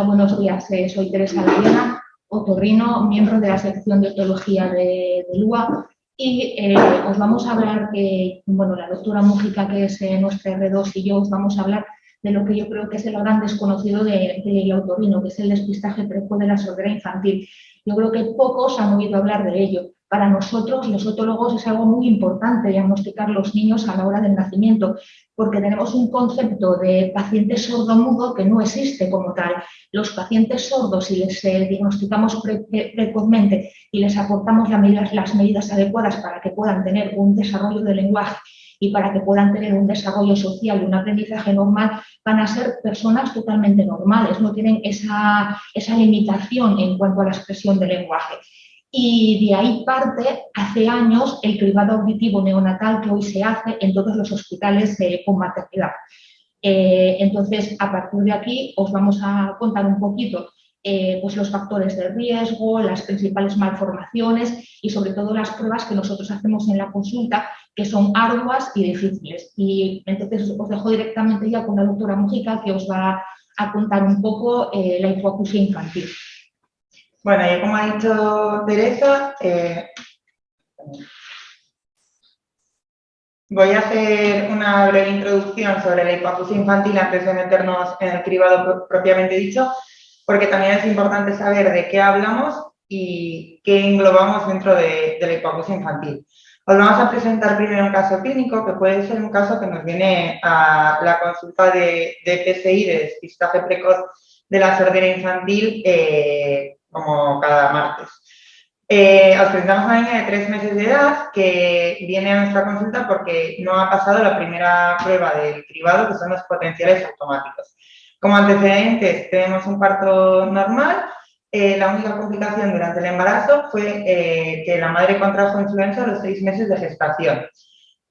Hola, buenos días. Soy Teresa Layena, otorrino, miembro de la sección de otología de LUA, y os vamos a hablar, la doctora Mújica, que es nuestra R2, y yo os vamos a hablar de lo que yo creo que es el gran desconocido del otorrino, que es el despistaje precoz de la sordera infantil. Yo creo que pocos han oído hablar de ello. Para nosotros, los otólogos, es algo muy importante diagnosticar los niños a la hora del nacimiento, porque tenemos un concepto de paciente sordo-mudo que no existe como tal. Los pacientes sordos, si les diagnosticamos precozmente y les aportamos las medidas adecuadas para que puedan tener un desarrollo del lenguaje y para que puedan tener un desarrollo social y un aprendizaje normal, van a ser personas totalmente normales, no tienen esa limitación en cuanto a la expresión del lenguaje. Y de ahí parte, hace años, el cribado auditivo neonatal que hoy se hace en todos los hospitales con maternidad. Entonces, a partir de aquí, os vamos a contar un poquito pues los factores de riesgo, las principales malformaciones y sobre todo las pruebas que nosotros hacemos en la consulta, que son arduas y difíciles. Y entonces os dejo directamente ya con la doctora Mújica, que os va a contar un poco la hipoacusia infantil. Bueno, y como ha dicho Teresa, voy a hacer una breve introducción sobre la hipoacusia infantil antes de meternos en el cribado propiamente dicho, porque también es importante saber de qué hablamos y qué englobamos dentro de la hipoacusia infantil. Os vamos a presentar primero un caso clínico, que puede ser un caso que nos viene a la consulta de PSI, de despistaje precoz de la sordera infantil, como cada martes. Os presentamos a una niña de 3 meses de edad que viene a nuestra consulta porque no ha pasado la primera prueba del cribado, que son los potenciales automáticos. Como antecedentes, tenemos un parto normal. La única complicación durante el embarazo fue que la madre contrajo influenza a los 6 meses de gestación.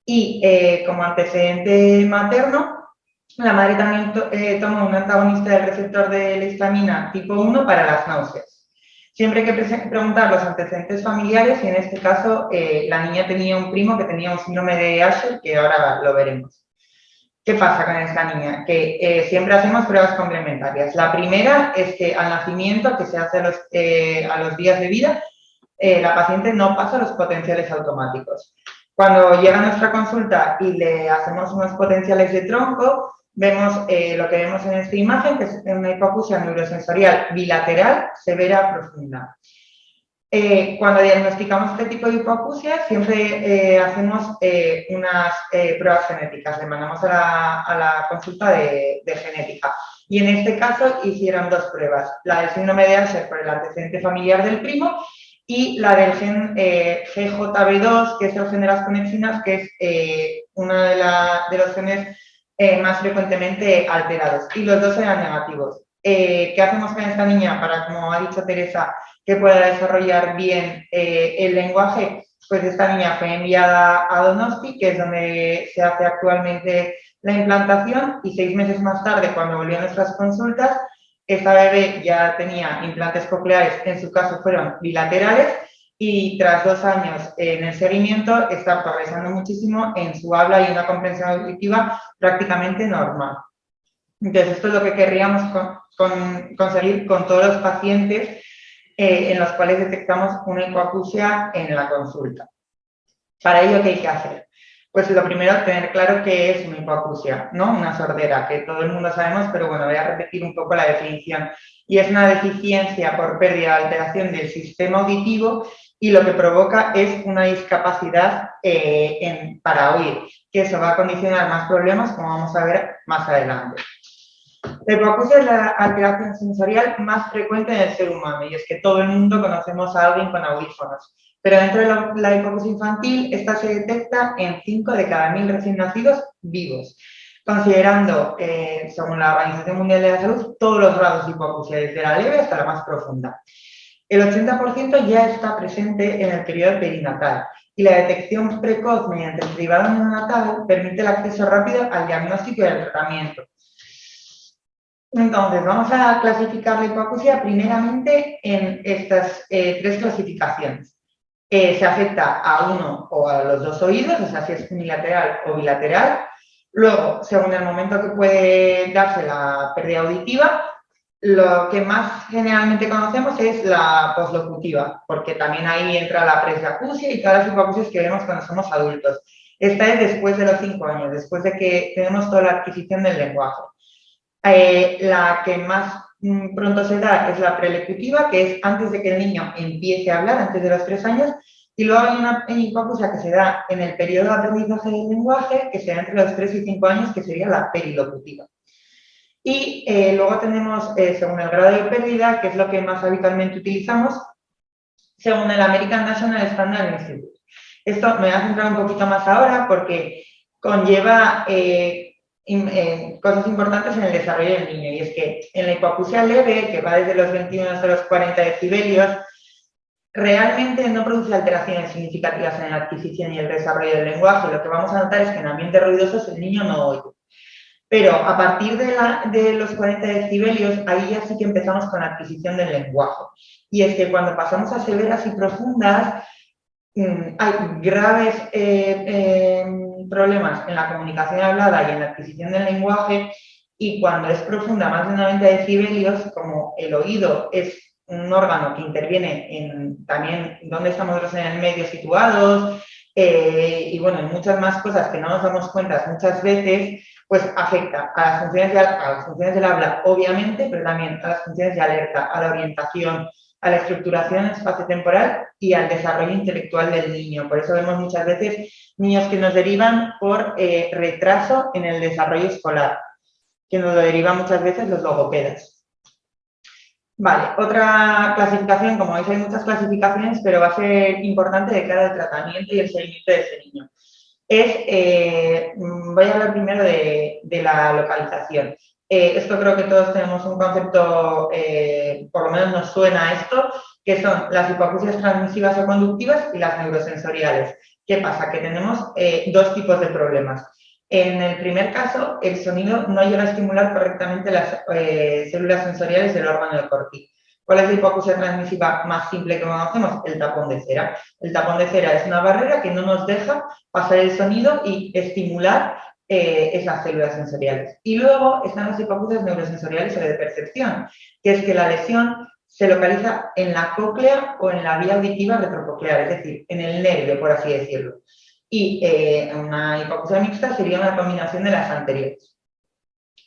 Y como antecedente materno, la madre también tomó un antagonista del receptor de la histamina tipo 1 para las náuseas. Siempre hay que preguntar los antecedentes familiares y en este caso la niña tenía un primo que tenía un síndrome de Usher, que ahora lo veremos. ¿Qué pasa con esta niña? Que siempre hacemos pruebas complementarias. La primera es que al nacimiento, que se hace a los días de vida, la paciente no pasa los potenciales automáticos. Cuando llega a nuestra consulta y le hacemos unos potenciales de tronco, vemos lo que vemos en esta imagen, que es una hipoacusia neurosensorial bilateral severa profunda. Cuando diagnosticamos este tipo de hipoacusia, siempre hacemos unas pruebas genéticas, le mandamos a la consulta de genética. Y en este caso hicieron 2 pruebas, la del síndrome de Usher por el antecedente familiar del primo y la del gen GJB2, que es el gen de las conexinas, que es uno de los genes más frecuentemente alterados. Y los 2 eran negativos. ¿Qué hacemos con esta niña para, como ha dicho Teresa, que pueda desarrollar bien el lenguaje? Pues esta niña fue enviada a Donosti, que es donde se hace actualmente la implantación, y 6 meses más tarde, cuando volvió a nuestras consultas, esta bebé ya tenía implantes cocleares, en su caso fueron bilaterales, y tras 2 años en el seguimiento está progresando muchísimo en su habla y una comprensión auditiva prácticamente normal. Entonces, esto es lo que querríamos conseguir con todos los pacientes en los cuales detectamos una hipoacusia en la consulta. Para ello, ¿qué hay que hacer? Pues lo primero, tener claro qué es una hipoacusia, ¿no? Una sordera, que todo el mundo sabemos, pero bueno, voy a repetir un poco la definición. Y es una deficiencia por pérdida o alteración del sistema auditivo y lo que provoca es una discapacidad para oír, que eso va a condicionar más problemas, como vamos a ver más adelante. La hipoacusia es la alteración sensorial más frecuente en el ser humano y es que todo el mundo conocemos a alguien con audífonos. Pero dentro de la hipoacusia infantil, esta se detecta en 5 de cada 1000 recién nacidos vivos, considerando, según la Organización Mundial de la Salud, todos los grados de hipoacusia, desde la leve hasta la más profunda. El 80% ya está presente en el periodo perinatal y la detección precoz mediante el cribado neonatal permite el acceso rápido al diagnóstico y al tratamiento. Entonces, vamos a clasificar la hipoacusia primeramente en estas 3 clasificaciones. Se afecta a uno o a los 2 oídos, o sea, si es unilateral o bilateral. Luego, según el momento que puede darse la pérdida auditiva, lo que más generalmente conocemos es la poslocutiva, porque también ahí entra la presbiacusia y todas las hipoacusias que vemos cuando somos adultos. Esta es después de los 5 años, después de que tenemos toda la adquisición del lenguaje. La que más pronto se da es la prelecutiva, que es antes de que el niño empiece a hablar, antes de los 3 años, y luego hay una hipoacusia que se da en el periodo de aprendizaje del lenguaje, que se da entre los 3 y 5 años, que sería la perilocutiva. Y luego tenemos, según el grado de pérdida, que es lo que más habitualmente utilizamos, según el American National Standard Institute. Esto me voy a centrar un poquito más ahora porque conlleva cosas importantes en el desarrollo del niño. Y es que en la hipoacusia leve, que va desde los 21 hasta los 40 decibelios, realmente no produce alteraciones significativas en la adquisición y el desarrollo del lenguaje. Lo que vamos a notar es que en ambientes ruidosos el niño no oye. Pero a partir de los 40 decibelios, ahí ya sí que empezamos con la adquisición del lenguaje. Y es que cuando pasamos a severas y profundas, hay graves problemas en la comunicación hablada y en la adquisición del lenguaje, y cuando es profunda, más de 90 decibelios, como el oído es un órgano que interviene en también dónde estamos nosotros en el medio situados, y bueno, en muchas más cosas que no nos damos cuenta muchas veces, pues afecta a las funciones del habla, obviamente, pero también a las funciones de alerta, a la orientación, a la estructuración espaciotemporal y al desarrollo intelectual del niño. Por eso vemos muchas veces niños que nos derivan por retraso en el desarrollo escolar, que nos lo derivan muchas veces los logopedas. Vale, otra clasificación, como veis hay muchas clasificaciones, pero va a ser importante de cara al tratamiento y el seguimiento de ese niño. Voy a hablar primero de la localización. Esto creo que todos tenemos un concepto, por lo menos nos suena a esto, que son las hipoacusias transmisivas o conductivas y las neurosensoriales. ¿Qué pasa? Que tenemos dos tipos de problemas. En el primer caso, el sonido no llega a estimular correctamente las células sensoriales del órgano del corti. ¿Cuál es la hipoacusia transmisiva más simple que conocemos? El tapón de cera. El tapón de cera es una barrera que no nos deja pasar el sonido y estimular esas células sensoriales. Y luego están las hipoacusias neurosensoriales o de percepción, que es que la lesión se localiza en la cóclea o en la vía auditiva retrococlear, es decir, en el nervio, por así decirlo. Y una hipoacusia mixta sería una combinación de las anteriores.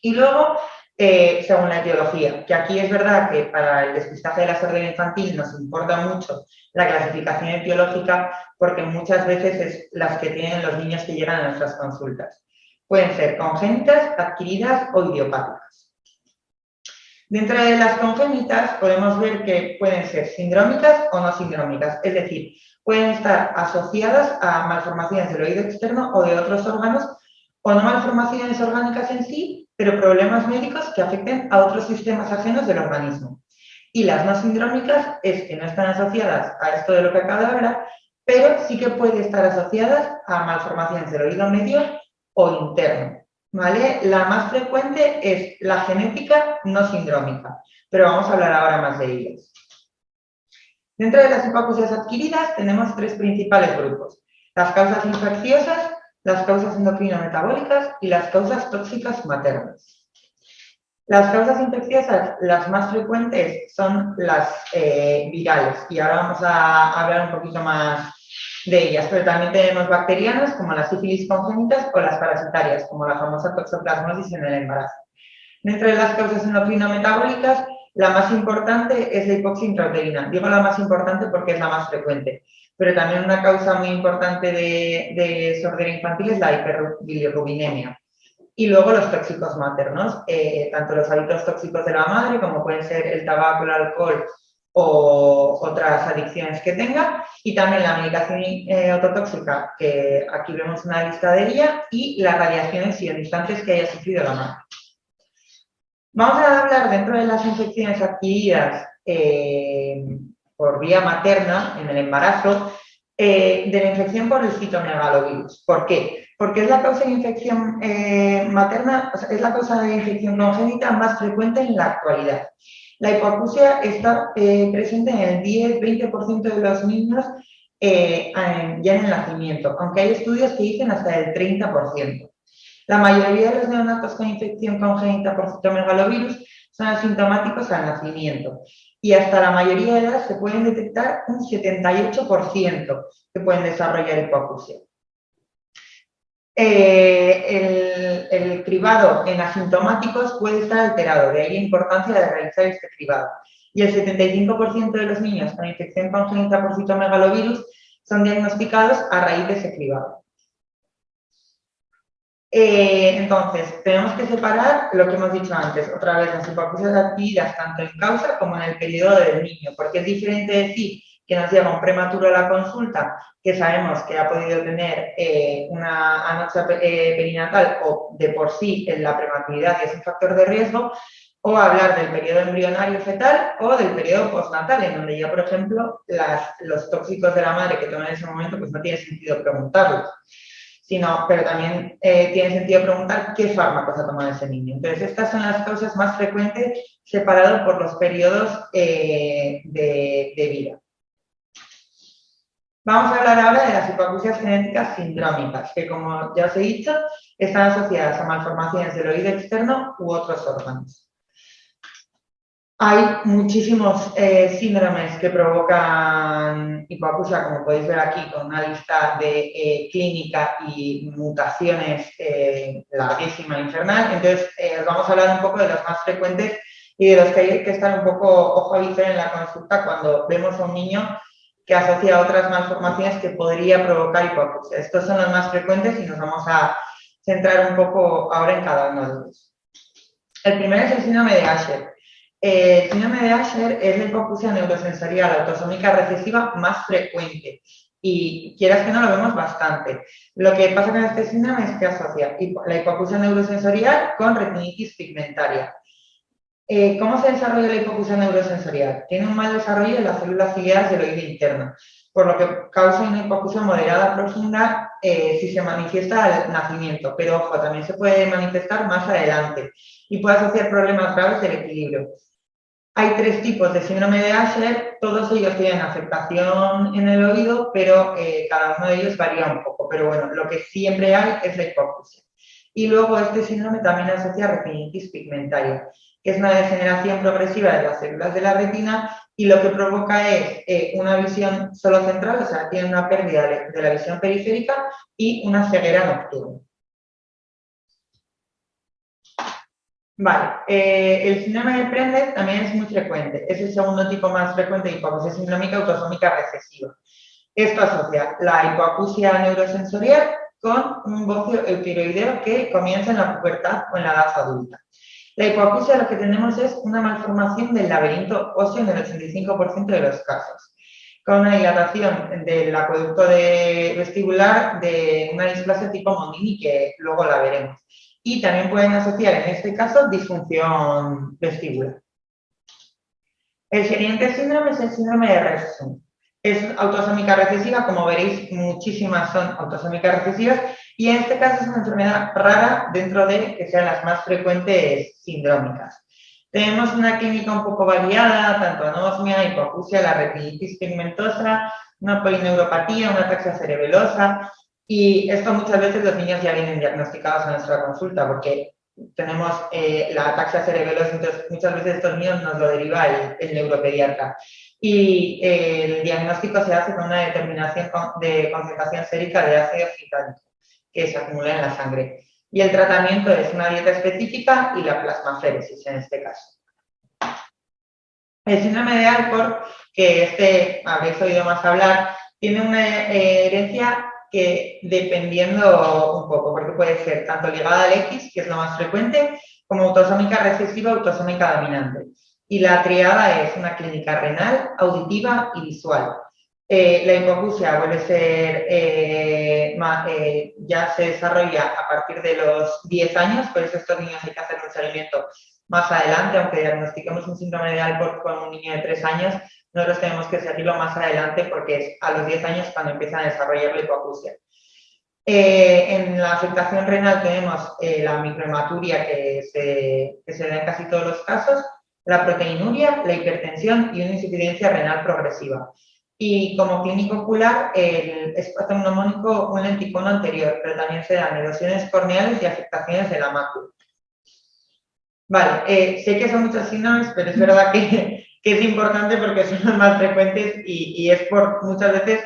Y luego, según la etiología, que aquí es verdad que para el despistaje de la sordera infantil nos importa mucho la clasificación etiológica porque muchas veces es las que tienen los niños que llegan a nuestras consultas. Pueden ser congénitas, adquiridas o idiopáticas. Dentro de las congénitas podemos ver que pueden ser sindrómicas o no sindrómicas, es decir, pueden estar asociadas a malformaciones del oído externo o de otros órganos, o no malformaciones orgánicas en sí, pero problemas médicos que afecten a otros sistemas ajenos del organismo. Y las no sindrómicas es que no están asociadas a esto de lo que acabo de hablar, pero sí que puede estar asociadas a malformaciones del oído medio o interno. ¿Vale? La más frecuente es la genética no sindrómica, pero vamos a hablar ahora más de ellas. Dentro de las hipoacusias adquiridas tenemos tres principales grupos: las causas infecciosas, las causas endocrino-metabólicas y las causas tóxicas maternas. Las causas infecciosas, las más frecuentes, son las virales, y ahora vamos a hablar un poquito más de ellas, pero también tenemos bacterianas como las sífilis congénitas o las parasitarias, como la famosa toxoplasmosis en el embarazo. Dentro de las causas endocrino-metabólicas, la más importante es la hipoxia intrauterina. Digo la más importante porque es la más frecuente, pero también una causa muy importante de sordera infantil es la hiperbilirrubinemia. Y luego los tóxicos maternos, tanto los hábitos tóxicos de la madre, como pueden ser el tabaco, el alcohol o otras adicciones que tenga, y también la medicación ototóxica, que aquí vemos una lista de ella, y las radiaciones ionizantes que haya sufrido la madre. Vamos a hablar dentro de las infecciones adquiridas por vía materna en el embarazo, de la infección por el citomegalovirus. ¿Por qué? Porque es la causa de infección materna, o sea, es la causa de infección congénita más frecuente en la actualidad. La hipoacusia está presente en el 10-20% de los niños ya en el nacimiento, aunque hay estudios que dicen hasta el 30%. La mayoría de los neonatos con infección congénita por citomegalovirus son asintomáticos al nacimiento. Y hasta la mayoría de edad se pueden detectar un 78% que pueden desarrollar hipoacusia. El cribado en asintomáticos puede estar alterado, de ahí la importancia de realizar este cribado. Y el 75% de los niños con infección congénita por citomegalovirus son diagnosticados a raíz de ese cribado. Entonces, tenemos que separar lo que hemos dicho antes, otra vez, las hipoacusias adquiridas tanto en causa como en el periodo del niño, porque es diferente decir que nos llega un prematuro a la consulta, que sabemos que ha podido tener una anoxia perinatal o de por sí en la prematuridad y es un factor de riesgo, o hablar del periodo embrionario fetal o del periodo postnatal, en donde ya, por ejemplo, los tóxicos de la madre que toman en ese momento, pues no tiene sentido preguntarlos. Pero también tiene sentido preguntar qué fármacos ha tomado ese niño. Entonces, estas son las causas más frecuentes separadas por los periodos de vida. Vamos a hablar ahora de las hipoacusias genéticas sindrómicas, que como ya os he dicho, están asociadas a malformaciones del oído externo u otros órganos. Hay muchísimos síndromes que provocan hipoacusia, como podéis ver aquí, con una lista de clínica y mutaciones larguísima, infernal. Entonces, os vamos a hablar un poco de los más frecuentes y de los que hay que estar un poco ojo a visor en la consulta cuando vemos a un niño que asocia a otras malformaciones que podría provocar hipoacusia. Estos son los más frecuentes y nos vamos a centrar un poco ahora en cada uno de ellos. El primero es el síndrome de Usher. El síndrome de Usher es la hipoacusia neurosensorial autosómica recesiva más frecuente y quieras que no lo vemos bastante. Lo que pasa con este síndrome es que asocia la hipoacusia neurosensorial con retinitis pigmentaria. ¿Cómo se desarrolla la hipoacusia neurosensorial? Tiene un mal desarrollo de las células ciliadas del oído interno, por lo que causa una hipoacusia moderada profunda si se manifiesta al nacimiento, pero ojo, también se puede manifestar más adelante y puede asociar problemas graves del equilibrio. Hay 3 tipos de síndrome de Usher, todos ellos tienen afectación en el oído, pero cada uno de ellos varía un poco. Pero bueno, lo que siempre hay es la hipoacusia. Y luego este síndrome también asocia a retinitis pigmentaria, que es una degeneración progresiva de las células de la retina y lo que provoca es una visión solo central, o sea, tiene una pérdida de la visión periférica y una ceguera nocturna. Vale, el síndrome de Prender también es muy frecuente. Es el segundo tipo más frecuente de hipoacusia sindrómica autosómica recesiva. Esto asocia la hipoacusia neurosensorial con un bocio eutiroideo que comienza en la pubertad o en la edad adulta. La hipoacusia lo que tenemos es una malformación del laberinto óseo en el 85% de los casos, con una dilatación del acueducto vestibular de una displasia tipo Mondini, que luego la veremos. Y también pueden asociar, en este caso, disfunción vestibular. El siguiente síndrome es el síndrome de Refsum. Es autosómica recesiva, como veréis, muchísimas son autosómicas recesivas, y en este caso es una enfermedad rara dentro de que sean las más frecuentes sindrómicas. Tenemos una clínica un poco variada, tanto anosmia, hipoacusia, la retinitis pigmentosa, una polineuropatía, una ataxia cerebelosa, y esto muchas veces los niños ya vienen diagnosticados a nuestra consulta porque tenemos la ataxia cerebelosa, entonces muchas veces estos niños nos lo deriva el neuropediatra. Y el diagnóstico se hace con una determinación de concentración sérica de ácido citánico que se acumula en la sangre. Y el tratamiento es una dieta específica y la plasmaféresis en este caso. El síndrome de Alport, que habréis oído más hablar, tiene una herencia que dependiendo un poco, porque puede ser tanto ligada al X, que es lo más frecuente, como autosómica recesiva o autosómica dominante. Y la triada es una clínica renal, auditiva y visual. La hipoacusia vuelve a ser, ya se desarrolla a partir de los 10 años, por eso estos niños hay que hacer un seguimiento más adelante, aunque diagnostiquemos un síndrome de Alport con un niño de 3 años, nosotros tenemos que seguirlo más adelante porque es a los 10 años cuando empiezan a desarrollar la hipoacusia. En la afectación renal tenemos la microhematuria que se da en casi todos los casos, la proteinuria, la hipertensión y una insuficiencia renal progresiva. Y como clínico ocular, el espacio neumónico, un lenticono anterior, pero también se dan erosiones corneales y afectaciones de la mácula. Vale, sé que son muchas síndromes, pero es verdad que es importante porque son las más frecuentes y es por muchas veces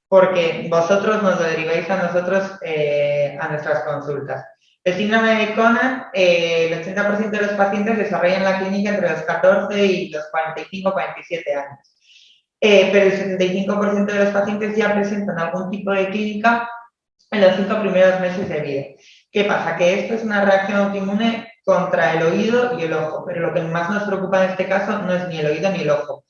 porque vosotros nos lo deriváis a nosotros a nuestras consultas. El síndrome de Conan, el 80% de los pacientes desarrollan la clínica entre los 14 y los 45-47 años. Pero el 75% de los pacientes ya presentan algún tipo de clínica en los 5 primeros meses de vida. ¿Qué pasa? Que esto es una reacción autoinmune contra el oído y el ojo, pero lo que más nos preocupa en este caso no es ni el oído ni el ojo,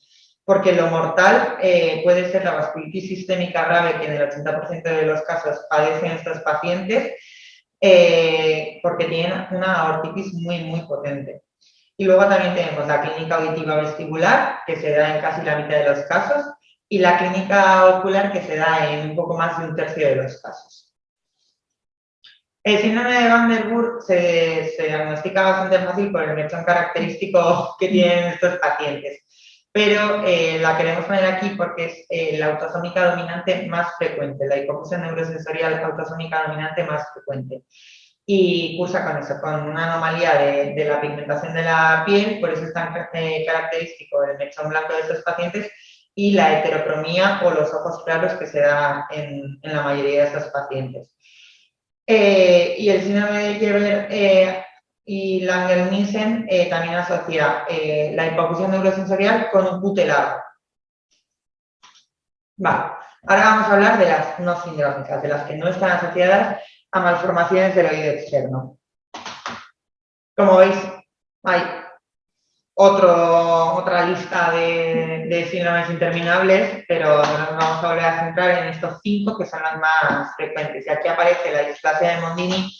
porque lo mortal puede ser la vasculitis sistémica grave, que en el 80% de los casos padecen estos pacientes, porque tienen una aortitis muy potente. Y luego también tenemos la clínica auditiva vestibular, que se da en casi la mitad de los casos, y la clínica ocular, que se da en un poco más de un tercio de los casos. El síndrome de Van der Burg se diagnostica bastante fácil por el mechón característico que tienen estos pacientes, pero la queremos poner aquí porque es la autosómica dominante más frecuente, la hipoacusia neurosensorial autosómica dominante más frecuente. Y cursa con eso, con una anomalía de la pigmentación de la piel, por eso es tan característico el mechón blanco de estos pacientes, y la heterocromía o los ojos claros que se da en la mayoría de estos pacientes. Y el síndrome de Gerber y Lange-Nielsen también asocia la hipoacusia neurosensorial con un cutelado. Vale, ahora vamos a hablar de las no sindrómicas, de las que no están asociadas a malformaciones del oído externo. Como veis, hay otra lista de síndromes interminables, pero nos vamos a volver a centrar en estos 5 que son las más frecuentes. Y aquí aparece la displasia de Mondini,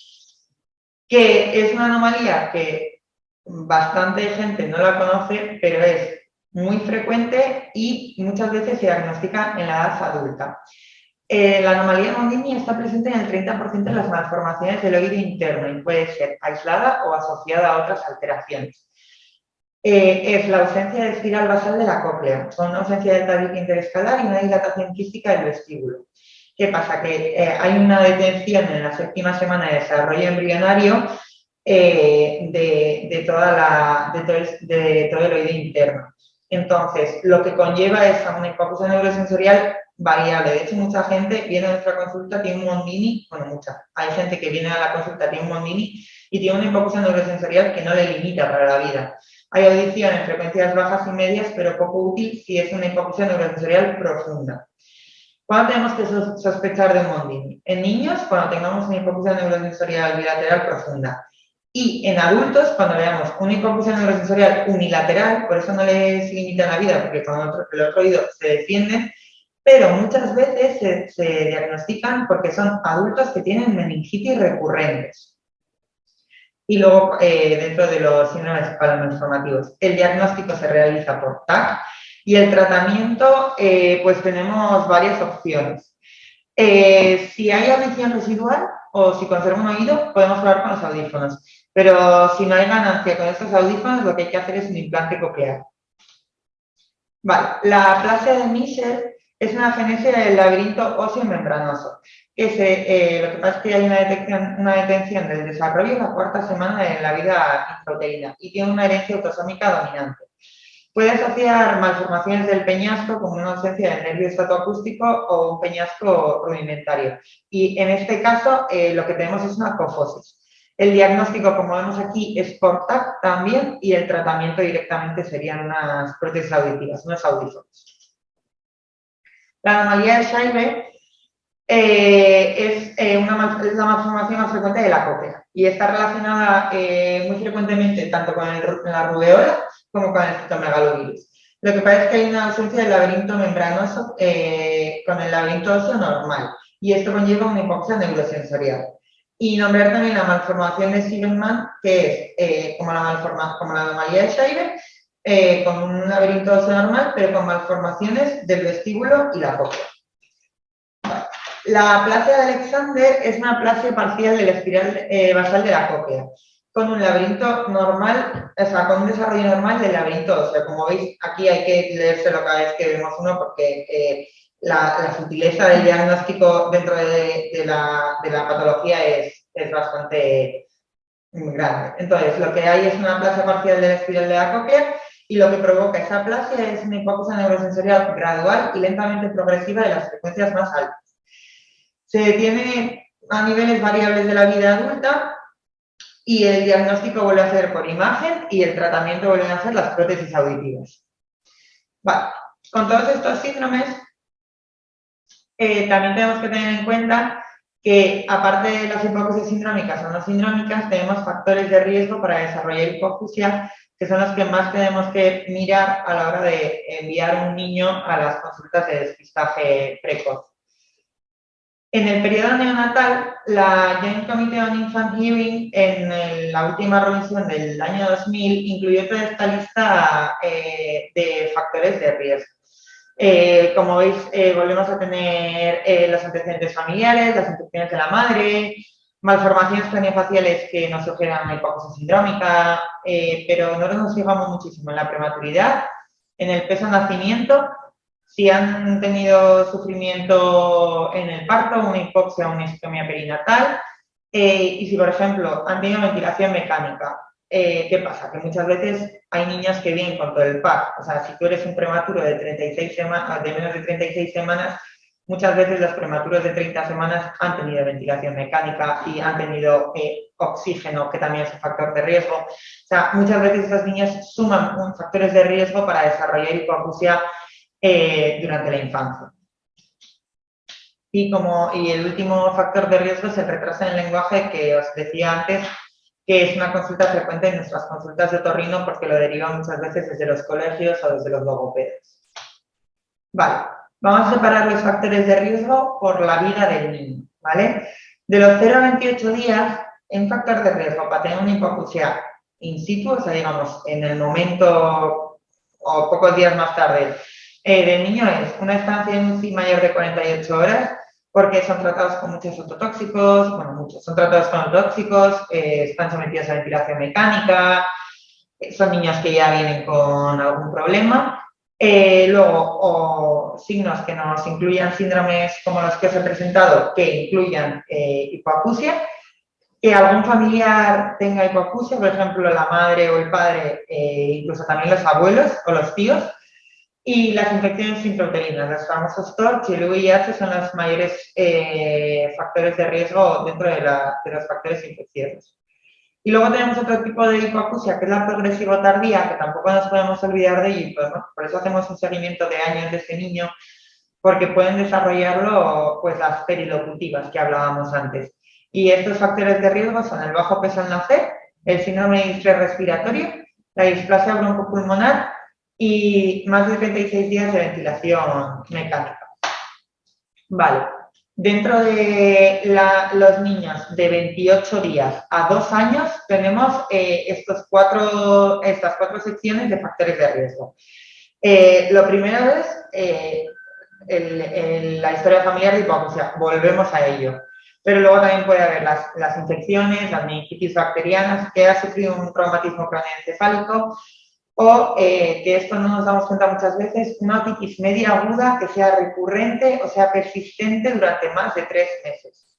que es una anomalía que bastante gente no la conoce, pero es muy frecuente y muchas veces se diagnostica en la edad adulta. La anomalía de Mondini está presente en el 30% de las malformaciones del oído interno y puede ser aislada o asociada a otras alteraciones. Es la ausencia de espiral basal de la cóclea, con una ausencia del tabique interescalar y una dilatación quística del vestíbulo. ¿Qué pasa? Que hay una detención en la 7ª semana de desarrollo embrionario de todo el oído interno. Entonces, lo que conlleva es a una hipoacusia neurosensorial variable. De hecho, mucha gente viene a nuestra consulta, tiene un Mondini, bueno, mucha. Hay gente que viene a la consulta, tiene un Mondini y tiene una hipoacusia neurosensorial que no le limita para la vida. Hay audición en frecuencias bajas y medias, pero poco útil si es una hipoacusia neurosensorial profunda. ¿Cuándo tenemos que sospechar de un Mondini? En niños, cuando tengamos una hipoacusia neurosensorial bilateral profunda. Y en adultos, cuando veamos una hipoacusia neurosensorial unilateral, por eso no les limita la vida, porque con el otro oído se defienden, pero muchas veces se diagnostican porque son adultos que tienen meningitis recurrentes. Y luego, dentro de los síndromes palomalformativos, el diagnóstico se realiza por TAC y el tratamiento, pues tenemos varias opciones. Si hay audición residual o si conserva un oído, podemos probar con los audífonos. Pero si no hay ganancia con estos audífonos, lo que hay que hacer es un implante coclear. Vale, la aplasia de Michel es una agenesia del laberinto óseo membranoso. Lo que pasa es que hay una detención del desarrollo en la 4ª semana de la vida intrauterina y tiene una herencia autosómica dominante. Puede asociar malformaciones del peñasco como una ausencia del nervio estatoacústico o un peñasco rudimentario. Y en este caso lo que tenemos es una cofosis. El diagnóstico, como vemos aquí, es por TAC también y el tratamiento directamente serían unas prótesis auditivas, unos audífonos. La anomalía de Scheibe es la malformación más frecuente de la cóclea y está relacionada muy frecuentemente tanto con la rubeola como con el citomegalovirus. Lo que pasa es que hay una ausencia del laberinto membranoso con el laberinto óseo normal y esto conlleva una hipoacusia neurosensorial. Y nombrar también la malformación de Siebenmann, que es como la anomalía de Scheibe, con un laberinto óseo normal, pero con malformaciones del vestíbulo y la cóclea. La aplasia de Alexander es una aplasia parcial de la espiral basal de la cóclea, con un laberinto normal, o sea, con un desarrollo normal del laberinto óseo. Como veis, aquí hay que leérselo cada vez que vemos uno porque la sutileza del diagnóstico dentro de la patología es bastante muy grande. Entonces, lo que hay es una aplasia parcial de la espiral de la cóclea y lo que provoca esa aplasia es una hipoacusia neurosensorial gradual y lentamente progresiva de las frecuencias más altas. Se detiene a niveles variables de la vida adulta y el diagnóstico vuelve a ser por imagen y el tratamiento vuelven a ser las prótesis auditivas. Vale. Con todos estos síndromes, también tenemos que tener en cuenta que, aparte de las hipoacusias sindrómicas o no sindrómicas, tenemos factores de riesgo para desarrollar hipoacusia, que son los que más tenemos que mirar a la hora de enviar un niño a las consultas de despistaje precoz. En el periodo neonatal, la Joint Committee on Infant Hearing, en la última revisión del año 2000, incluyó toda esta lista de factores de riesgo. Como veis, volvemos a tener los antecedentes familiares, las infecciones de la madre, malformaciones craneofaciales que nos sugieren una hipoacusia sindrómica, pero no nos fijamos muchísimo en la prematuridad, en el peso nacimiento, si han tenido sufrimiento en el parto, una hipoxia o una isquemia perinatal, y si, por ejemplo, han tenido ventilación mecánica. ¿Qué pasa? Que muchas veces hay niñas que vienen con todo el pack. O sea, si tú eres un prematuro de 36 semanas, de menos de 36 semanas, muchas veces los prematuros de 30 semanas han tenido ventilación mecánica y han tenido oxígeno, que también es un factor de riesgo. O sea, muchas veces estas niñas suman factores de riesgo para desarrollar hipoacusia durante la infancia. Y el último factor de riesgo es el retraso en el lenguaje que os decía antes, que es una consulta frecuente en nuestras consultas de otorrino porque lo derivan muchas veces desde los colegios o desde los logopedas. Vale, vamos a separar los factores de riesgo por la vida del niño, ¿vale? De los 0 a 28 días, un factor de riesgo para tener una hipoacusia in situ, o sea, digamos, en el momento o pocos días más tarde, del niño es una estancia en UCI mayor de 48 horas, porque son tratados con muchos ototóxicos, bueno, muchos, son tratados con ototóxicos, están sometidos a ventilación mecánica, son niños que ya vienen con algún problema. Luego, o signos que nos incluyan síndromes como los que os he presentado, que incluyan hipoacusia, que algún familiar tenga hipoacusia, por ejemplo, la madre o el padre, incluso también los abuelos o los tíos, y las infecciones intrauterinas, los famosos TORCH y el VIH son los mayores factores de riesgo dentro de los factores infecciosos. Y luego tenemos otro tipo de hipoacusia, que es la progresivo tardía, que tampoco nos podemos olvidar de ello, pues, ¿no? Por eso hacemos un seguimiento de años de este niño, porque pueden desarrollarlo pues, las perilocutivas que hablábamos antes. Y estos factores de riesgo son el bajo peso al nacer, el síndrome de distrés respiratorio, la displasia broncopulmonar y más de 36 días de ventilación mecánica. Vale. Dentro de los niños de 28 días a 2 años tenemos estas cuatro secciones de factores de riesgo. Lo primero es la historia familiar de hipoacusia, volvemos a ello. Pero luego también puede haber las infecciones, las meningitis bacterianas, que ha sufrido un traumatismo craneoencefálico, o que esto no nos damos cuenta muchas veces, una otitis media aguda que sea recurrente o sea persistente durante más de 3 meses.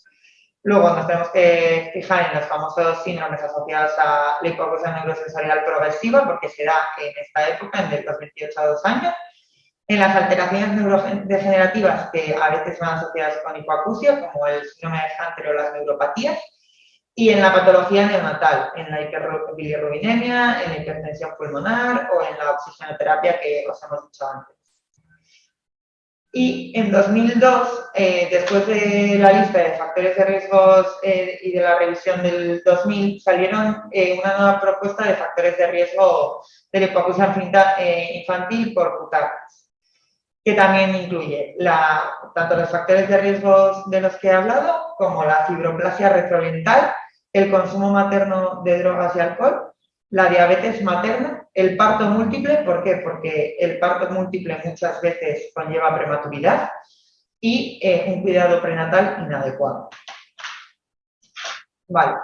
Luego nos tenemos que fijar en los famosos síndromes asociados a la hipoacusia neurosensorial progresiva, porque se da en esta época, entre los 28 a 2 años, en las alteraciones neurodegenerativas que a veces van asociadas con hipoacusia, como el síndrome de Hunter o las neuropatías, y en la patología neonatal, en la hiperbilirubinemia, en la hipertensión pulmonar o en la oxigenoterapia que os hemos dicho antes. Y en 2002, después de la lista de factores de riesgos y de la revisión del 2000, salieron una nueva propuesta de factores de riesgo de la hipoacusia infantil por cutáneos, que también incluye tanto los factores de riesgo de los que he hablado, como la fibroplasia retrolental, el consumo materno de drogas y alcohol, la diabetes materna, el parto múltiple, ¿por qué? Porque el parto múltiple muchas veces conlleva prematuridad, y un cuidado prenatal inadecuado. Vale.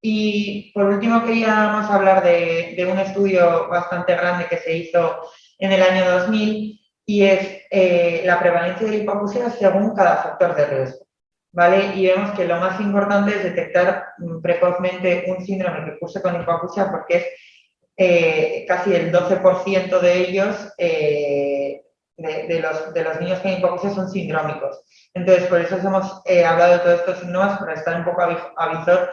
Y por último queríamos hablar de un estudio bastante grande que se hizo en el año 2000, y es la prevalencia de hipoacusia según cada factor de riesgo. ¿vale? Y vemos que lo más importante es detectar precozmente un síndrome que curse con hipoacusia, porque es casi el 12% de ellos, de los niños con hipoacusia, son sindrómicos. Entonces, por eso hemos hablado de todos estos síntomas, para estar un poco avisor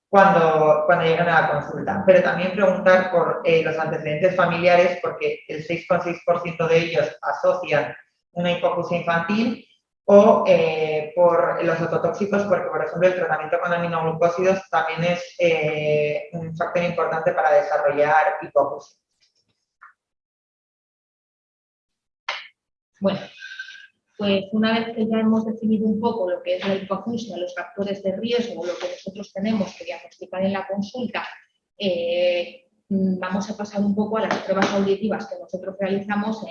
cuando lleguen a la consulta. Pero también preguntar por los antecedentes familiares, porque el 6,6% de ellos asocian una hipoacusia infantil, o por los ototóxicos, porque, por ejemplo, el tratamiento con aminoglucósidos también es un factor importante para desarrollar hipoacusia. Bueno, pues una vez que ya hemos definido un poco lo que es la hipoacusia, los factores de riesgo, lo que nosotros tenemos que diagnosticar en la consulta, vamos a pasar un poco a las pruebas auditivas que nosotros realizamos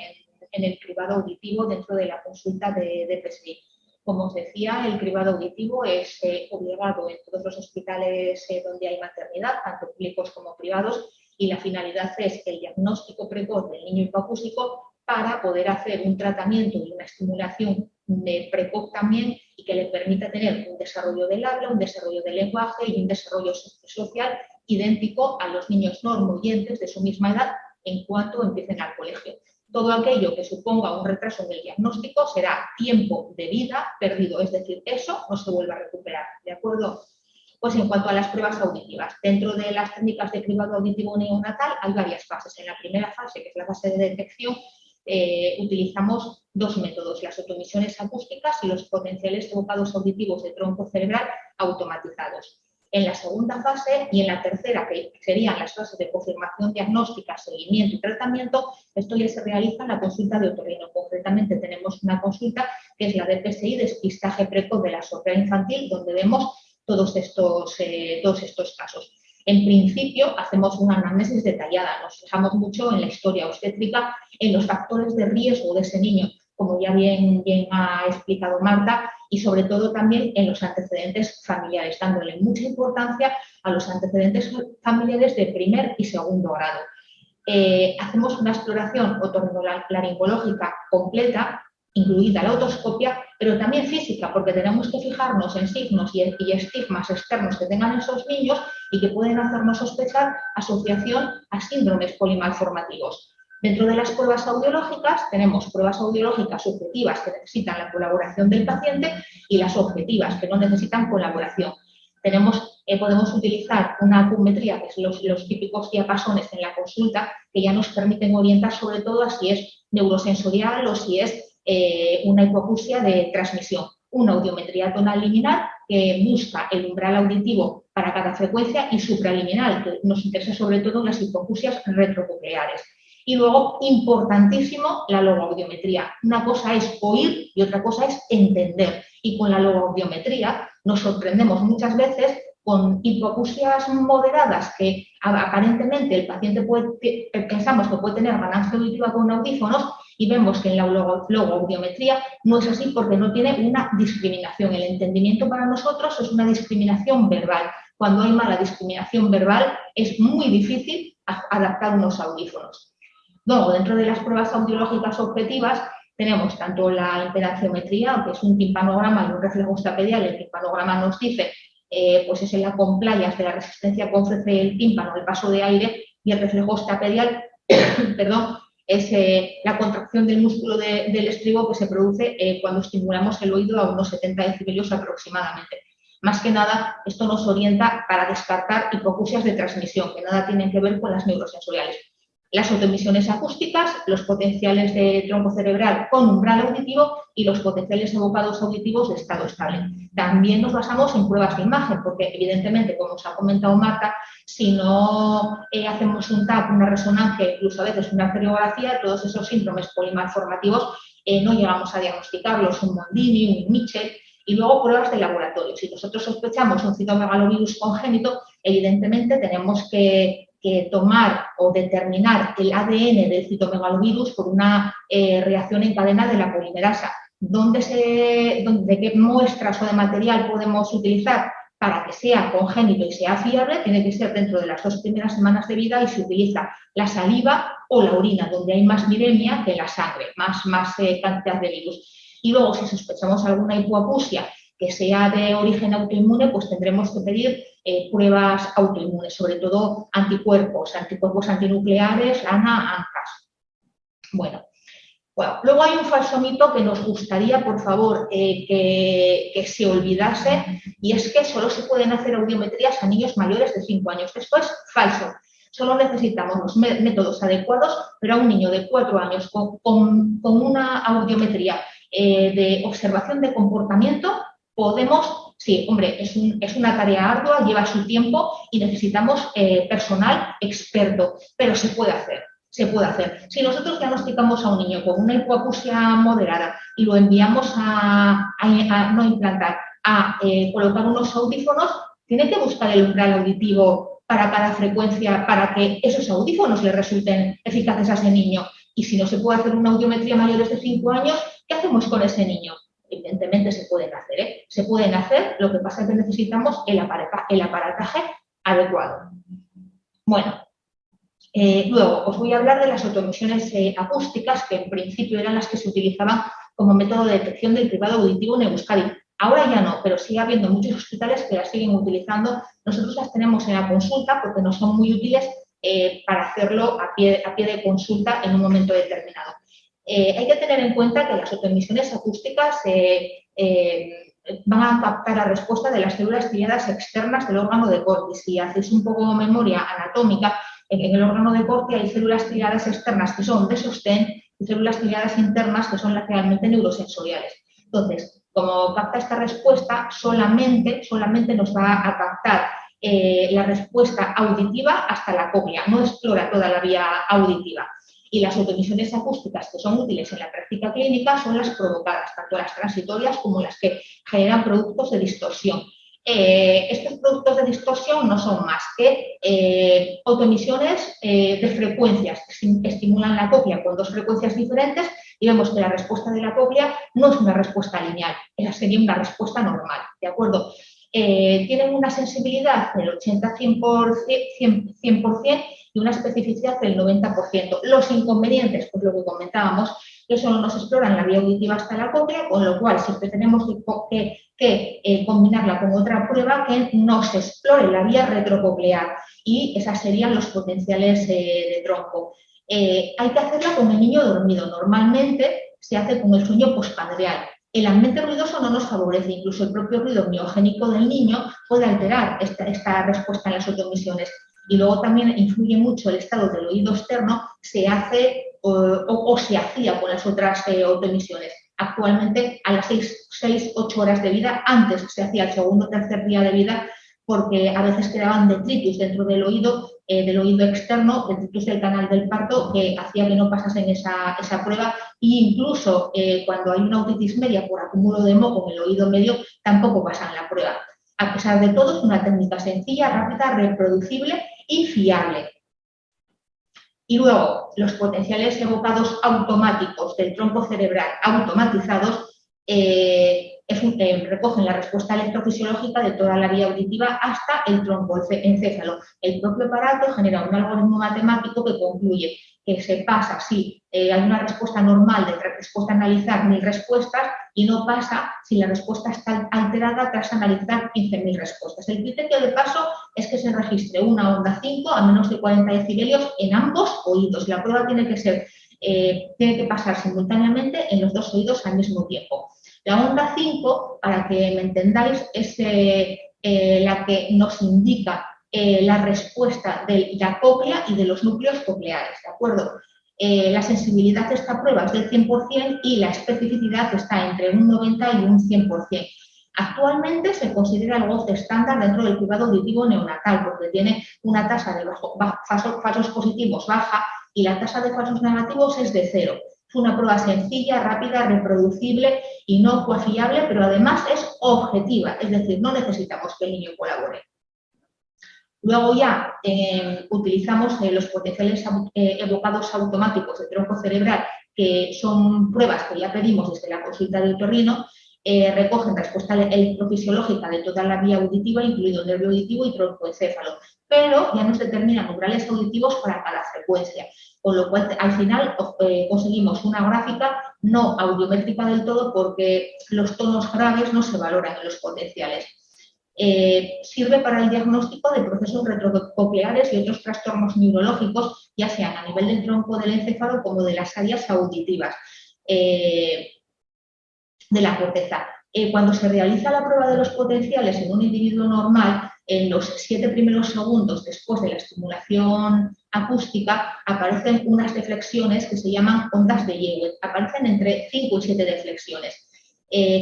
en el cribado auditivo dentro de la consulta de PSI. Como os decía, el cribado auditivo es obligado en todos los hospitales donde hay maternidad, tanto públicos como privados, y la finalidad es el diagnóstico precoz del niño hipoacúsico para poder hacer un tratamiento y una estimulación precoz también, y que le permita tener un desarrollo del habla, un desarrollo del lenguaje y un desarrollo social idéntico a los niños normoyentes de su misma edad en cuanto empiecen al colegio. Todo aquello que suponga un retraso en el diagnóstico será tiempo de vida perdido, es decir, eso no se vuelve a recuperar, ¿de acuerdo? Pues en cuanto a las pruebas auditivas, dentro de las técnicas de cribado auditivo neonatal hay varias fases. En la primera fase, que es la fase de detección, utilizamos dos métodos, las otomisiones acústicas y los potenciales evocados auditivos de tronco cerebral automatizados. En la segunda fase y en la tercera, que serían las fases de confirmación diagnóstica, seguimiento y tratamiento, esto ya se realiza en la consulta de otorrino. Concretamente tenemos una consulta que es la de PSI, despistaje precoz de la sordera infantil, donde vemos todos estos casos. En principio, hacemos una anamnesis detallada, nos fijamos mucho en la historia obstétrica, en los factores de riesgo de ese niño, como ya bien ha explicado Marta, y sobre todo también en los antecedentes familiares, dándole mucha importancia a los antecedentes familiares de primer y segundo grado. Hacemos una exploración otorrinolaringológica completa, incluida la otoscopia, pero también física, porque tenemos que fijarnos en signos y estigmas externos que tengan esos niños y que pueden hacernos sospechar asociación a síndromes polimalformativos. Dentro de las pruebas audiológicas tenemos pruebas audiológicas subjetivas que necesitan la colaboración del paciente y las objetivas que no necesitan colaboración. Podemos utilizar una acumetría, que son los típicos diapasones en la consulta, que ya nos permiten orientar sobre todo a si es neurosensorial o si es una hipoacusia de transmisión. Una audiometría tonal liminar que busca el umbral auditivo para cada frecuencia y supraliminal, que nos interesa sobre todo en las hipoacusias retrococleares. Y luego, importantísimo, la logoaudiometría. Una cosa es oír y otra cosa es entender. Y con la logoaudiometría nos sorprendemos muchas veces con hipoacusias moderadas que aparentemente el paciente pensamos que puede tener ganancia auditiva con audífonos, y vemos que en la logoaudiometría no es así, porque no tiene una discriminación. El entendimiento para nosotros es una discriminación verbal. Cuando hay mala discriminación verbal es muy difícil adaptar unos audífonos. Luego, dentro de las pruebas audiológicas objetivas, tenemos tanto la impedanciometría, que es un timpanograma y un reflegostapedial. El timpanograma nos dice, pues es la compliance de la resistencia que ofrece el tímpano, el paso de aire, y el reflegostapedial, perdón, es la contracción del músculo del estribo que se produce cuando estimulamos el oído a unos 70 decibelios aproximadamente. Más que nada, esto nos orienta para descartar hipoacusias de transmisión, que nada tienen que ver con las neurosensoriales. Las otomisiones acústicas, los potenciales de tronco cerebral con umbral auditivo y los potenciales evocados auditivos de estado estable. También nos basamos en pruebas de imagen, porque evidentemente, como os ha comentado Marta, si no hacemos un TAC, una resonancia, incluso a veces una arteriografía, todos esos síndromes polimalformativos no llegamos a diagnosticarlos, un Mondini, un Mitchell. Y luego pruebas de laboratorio. Si nosotros sospechamos un citomegalovirus congénito, evidentemente tenemos que tomar o determinar el ADN del citomegalovirus por una reacción en cadena de la polimerasa. ¿De qué muestras o de material podemos utilizar para que sea congénito y sea fiable? Tiene que ser dentro de las 2 primeras semanas de vida, y se utiliza la saliva o la orina, donde hay más viremia que la sangre, más cantidad de virus. Y luego, si sospechamos alguna hipoacusia que sea de origen autoinmune, pues tendremos que pedir pruebas autoinmunes, sobre todo anticuerpos antinucleares, ANA, ANCAS. Bueno, luego hay un falso mito que nos gustaría, por favor, que se olvidase, y es que solo se pueden hacer audiometrías a niños mayores de 5 años. Esto es falso. Solo necesitamos los métodos adecuados, pero a un niño de 4 años con una audiometría de observación de comportamiento podemos, sí, hombre, es una tarea ardua, lleva su tiempo y necesitamos personal experto, pero se puede hacer. Se puede hacer. Si nosotros diagnosticamos a un niño con una hipoacusia moderada y lo enviamos no implantar, a colocar unos audífonos, tiene que buscar el umbral auditivo para cada frecuencia para que esos audífonos le resulten eficaces a ese niño. Y si no se puede hacer una audiometría a mayores de 5 años, ¿qué hacemos con ese niño? Evidentemente se pueden hacer, ¿eh? Se pueden hacer, lo que pasa es que necesitamos el aparataje adecuado. Bueno. Luego, os voy a hablar de las otomisiones acústicas, que en principio eran las que se utilizaban como método de detección del cribado auditivo en Euskadi. Ahora ya no, pero sigue habiendo muchos hospitales que las siguen utilizando. Nosotros las tenemos en la consulta porque nos son muy útiles para hacerlo a pie de consulta en un momento determinado. Hay que tener en cuenta que las otomisiones acústicas van a captar la respuesta de las células ciliadas externas del órgano de Corti. Si hacéis un poco de memoria anatómica, en el órgano de Corti hay células ciliadas externas que son de sostén y células ciliadas internas que son lateralmente neurosensoriales. Entonces, como capta esta respuesta, solamente nos va a captar la respuesta auditiva hasta la cóclea, no explora toda la vía auditiva. Y las otomisiones acústicas que son útiles en la práctica clínica son las provocadas, tanto las transitorias como las que generan productos de distorsión. Estos productos de distorsión no son más que otomisiones de frecuencias que estimulan la cóclea con 2 frecuencias diferentes y vemos que la respuesta de la cóclea no es una respuesta lineal, esa sería una respuesta normal, ¿de acuerdo? Tienen una sensibilidad del 80-100% y una especificidad del 90%. Los inconvenientes, pues lo que comentábamos, que solo nos exploran la vía auditiva hasta la cóclea, con lo cual siempre tenemos que combinarla con otra prueba que nos explore la vía retrococlear, y esas serían los potenciales de tronco. Hay que hacerla con el niño dormido. Normalmente se hace con el sueño postprandial. El ambiente ruidoso no nos favorece, incluso el propio ruido miogénico del niño puede alterar esta respuesta en las otomisiones. Y luego también influye mucho el estado del oído externo, se hace o se hacía con las otras otomisiones. Actualmente a las 6-8 horas de vida, antes se hacía el segundo o tercer día de vida, porque a veces quedaban detritus dentro del oído externo, detritus del canal del parto, que hacía que no pasasen esa prueba, e incluso cuando hay una otitis media por acúmulo de moco en el oído medio, tampoco pasan la prueba. A pesar de todo, es una técnica sencilla, rápida, reproducible y fiable. Y luego, los potenciales evocados automáticos del tronco cerebral automatizados recogen la respuesta electrofisiológica de toda la vía auditiva hasta el tronco encéfalo. El propio aparato genera un algoritmo matemático que concluye que se pasa si hay una respuesta normal de respuesta a analizar 1000 respuestas y no pasa si la respuesta está alterada tras analizar 15.000 respuestas. El criterio de paso es que se registre una onda 5 a menos de 40 decibelios en ambos oídos. La prueba tiene que pasar simultáneamente en los 2 oídos al mismo tiempo. La onda 5, para que me entendáis, es la que nos indica la respuesta de la cóclea y de los núcleos cocleares, ¿de acuerdo? La sensibilidad de esta prueba es del 100% y la especificidad está entre un 90 y un 100%. Actualmente se considera el goce estándar dentro del cribado auditivo neonatal porque tiene una tasa de falsos positivos baja y la tasa de falsos negativos es de 0. Es una prueba sencilla, rápida, reproducible, inocua, fiable, pero además es objetiva, es decir, no necesitamos que el niño colabore. Luego ya utilizamos los potenciales evocados automáticos de tronco cerebral, que son pruebas que ya pedimos desde la consulta de otorrino, recogen respuesta electrofisiológica de toda la vía auditiva, incluido nervio auditivo y troncoencéfalo. pero ya nos determinan umbrales auditivos para cada frecuencia, con lo cual al final conseguimos una gráfica no audiométrica del todo porque los tonos graves no se valoran en los potenciales. Sirve para el diagnóstico de procesos retrococleares y otros trastornos neurológicos, ya sean a nivel del tronco del encéfalo como de las áreas auditivas de la corteza. Cuando se realiza la prueba de los potenciales en un individuo normal, en los 7 primeros segundos después de la estimulación acústica aparecen unas deflexiones que se llaman ondas de Jewett. Aparecen entre 5 y 7 deflexiones.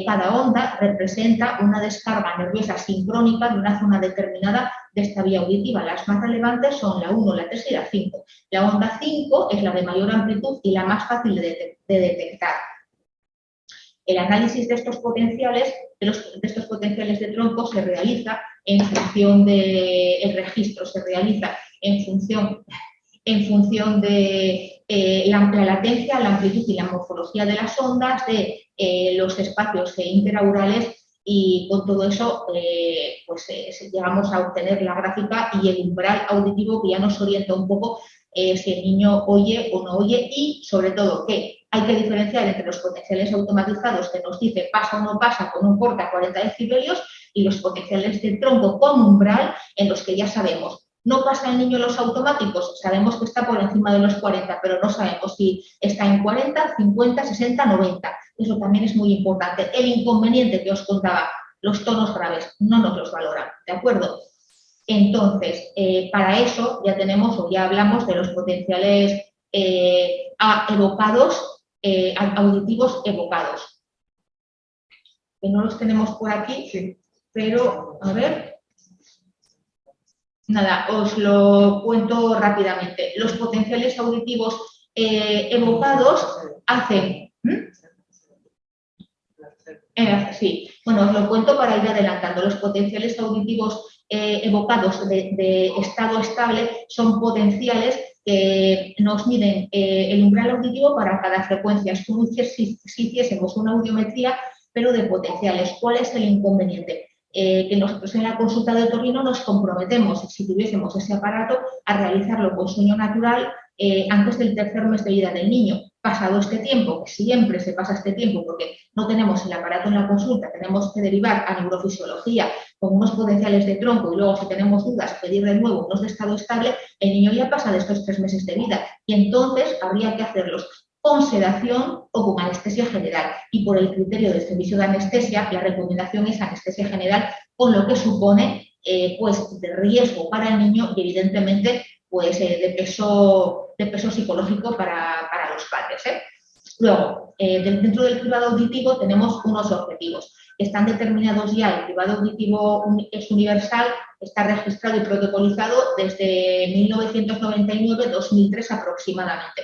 Cada onda representa una descarga nerviosa sincrónica de una zona determinada de esta vía auditiva. Las más relevantes son la 1, la 3 y la 5. La onda 5 es la de mayor amplitud y la más fácil de detectar. El análisis de estos potenciales, de tronco, se realiza en función de, el registro se realiza en función de la latencia, la amplitud y la morfología de las ondas, de los espacios interaurales, y con todo eso llegamos a obtener la gráfica y el umbral auditivo que ya nos orienta un poco si el niño oye o no oye, y sobre todo que hay que diferenciar entre los potenciales automatizados que nos dice pasa o no pasa con un corte a 40 decibelios y los potenciales de tronco con umbral en los que ya sabemos. No pasa el niño en los automáticos, sabemos que está por encima de los 40, pero no sabemos si está en 40, 50, 60, 90. Eso también es muy importante. El inconveniente que os contaba, los tonos graves, no nos los valoran, ¿de acuerdo? Entonces, para eso ya tenemos o ya hablamos de los potenciales auditivos evocados. Que no los tenemos por aquí, sí, pero a ver. Nada, os lo cuento rápidamente. Los potenciales auditivos evocados hacen... sí, bueno, os lo cuento para ir adelantando. Los potenciales auditivos evocados de estado estable son potenciales que nos miden el umbral auditivo para cada frecuencia. Es como si hiciésemos una audiometría, pero de potenciales. ¿Cuál es el inconveniente? Que nosotros en la consulta de otorrino nos comprometemos, si tuviésemos ese aparato, a realizarlo con sueño natural antes del 3er mes de vida del niño. Pasado este tiempo, que siempre se pasa este tiempo porque no tenemos el aparato en la consulta, tenemos que derivar a neurofisiología con unos potenciales de tronco y luego si tenemos dudas pedir de nuevo unos de estado estable, el niño ya pasa de estos 3 meses de vida y entonces habría que hacerlos con sedación o con anestesia general. Y por el criterio del servicio de anestesia, la recomendación es anestesia general, con lo que supone pues, de riesgo para el niño y evidentemente pues, de peso psicológico para los padres. Luego, dentro del cribado auditivo tenemos unos objetivos. Están determinados ya, el cribado auditivo es universal, está registrado y protocolizado desde 1999-2003 aproximadamente.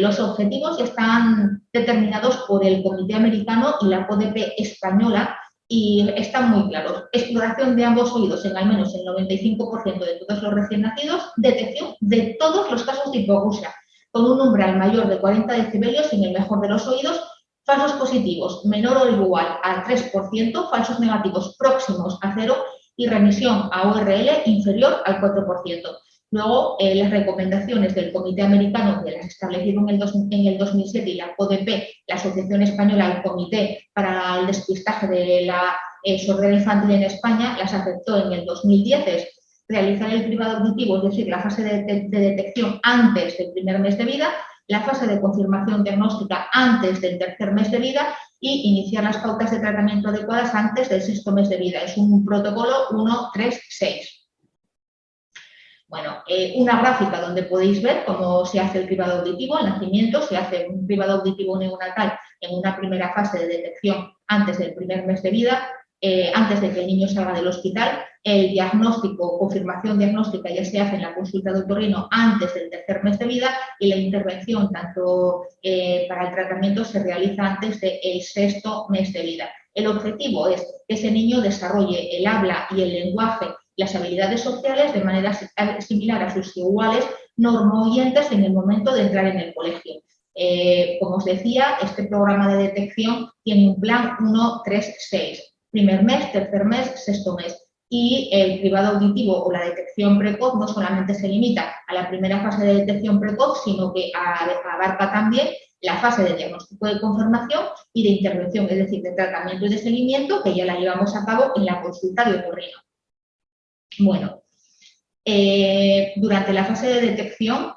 Los objetivos están determinados por el Comité Americano y la CODP española y están muy claros. Exploración de ambos oídos en al menos el 95% de todos los recién nacidos, detección de todos los casos de hipoacusia, con un umbral mayor de 40 decibelios en el mejor de los oídos, falsos positivos menor o igual al 3%, falsos negativos próximos a 0 y remisión a ORL inferior al 4%. Luego, las recomendaciones del Comité Americano, que las establecieron en el 2007, y la CODP, la Asociación Española, el Comité para el Despistaje de la Sordera Infantil en España, las aceptó en el 2010, es realizar el cribado auditivo, es decir, la fase de detección antes del 1er mes de vida, la fase de confirmación diagnóstica antes del 3er mes de vida y iniciar las pautas de tratamiento adecuadas antes del 6º mes de vida. Es un protocolo 1-3-6. Bueno, una gráfica donde podéis ver cómo se hace el cribado auditivo. Al nacimiento se hace un cribado auditivo neonatal en una primera fase de detección antes del 1er mes de vida, antes de que el niño salga del hospital. El diagnóstico, confirmación diagnóstica ya se hace en la consulta de otorrino antes del 3er mes de vida y la intervención tanto para el tratamiento se realiza antes del 6º mes de vida. El objetivo es que ese niño desarrolle el habla y el lenguaje, las habilidades sociales de manera similar a sus iguales normoyentes en el momento de entrar en el colegio. Como os decía, este programa de detección tiene un plan 1-3-6. 1er mes, 3er mes, 6º mes. y el cribado auditivo o la detección precoz no solamente se limita a la primera fase de detección precoz, sino que abarca también la fase de diagnóstico de confirmación y de intervención, es decir, de tratamiento y de seguimiento, que ya la llevamos a cabo en la consulta de otorrino. Bueno, durante la fase de detección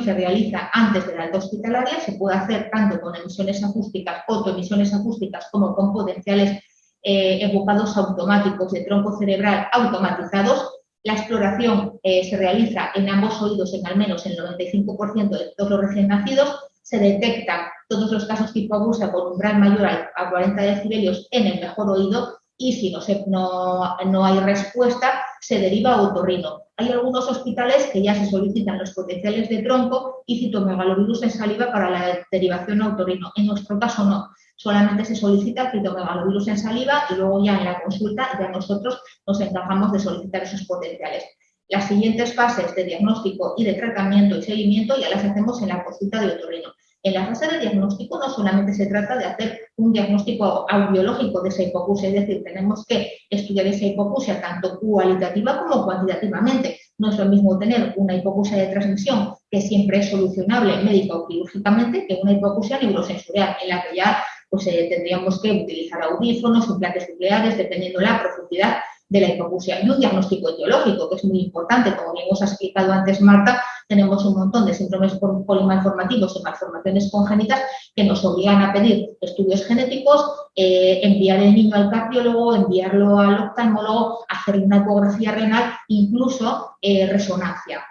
se realiza antes de la alta hospitalaria, se puede hacer tanto con emisiones acústicas, autoemisiones acústicas, como con potenciales evocados automáticos de tronco cerebral automatizados. La exploración se realiza en ambos oídos en al menos el 95% de todos los recién nacidos. Se detectan todos los casos tipo agusa con umbral mayor a 40 decibelios en el mejor oído y si no hay respuesta, se deriva a otorrino. Hay algunos hospitales que ya se solicitan los potenciales de tronco y citomegalovirus en saliva para la derivación a otorrino. En nuestro caso no, solamente se solicita citomegalovirus en saliva y luego ya en la consulta ya nosotros nos encargamos de solicitar esos potenciales. Las siguientes fases de diagnóstico y de tratamiento y seguimiento ya las hacemos en la consulta de otorrino. En la fase de diagnóstico no solamente se trata de hacer un diagnóstico audiológico de esa hipoacusia, es decir, tenemos que estudiar esa hipoacusia tanto cualitativa como cuantitativamente. No es lo mismo tener una hipoacusia de transmisión que siempre es solucionable médica o quirúrgicamente que una hipoacusia neurosensorial en la que ya pues, tendríamos que utilizar audífonos, implantes nucleares, dependiendo de la profundidad de la hipoacusia. Y un diagnóstico etiológico, que es muy importante, como bien os ha explicado antes Marta, tenemos un montón de síndromes polimalformativos y malformaciones congénitas que nos obligan a pedir estudios genéticos, enviar el niño al cardiólogo, enviarlo al oftalmólogo, hacer una ecografía renal, incluso resonancia.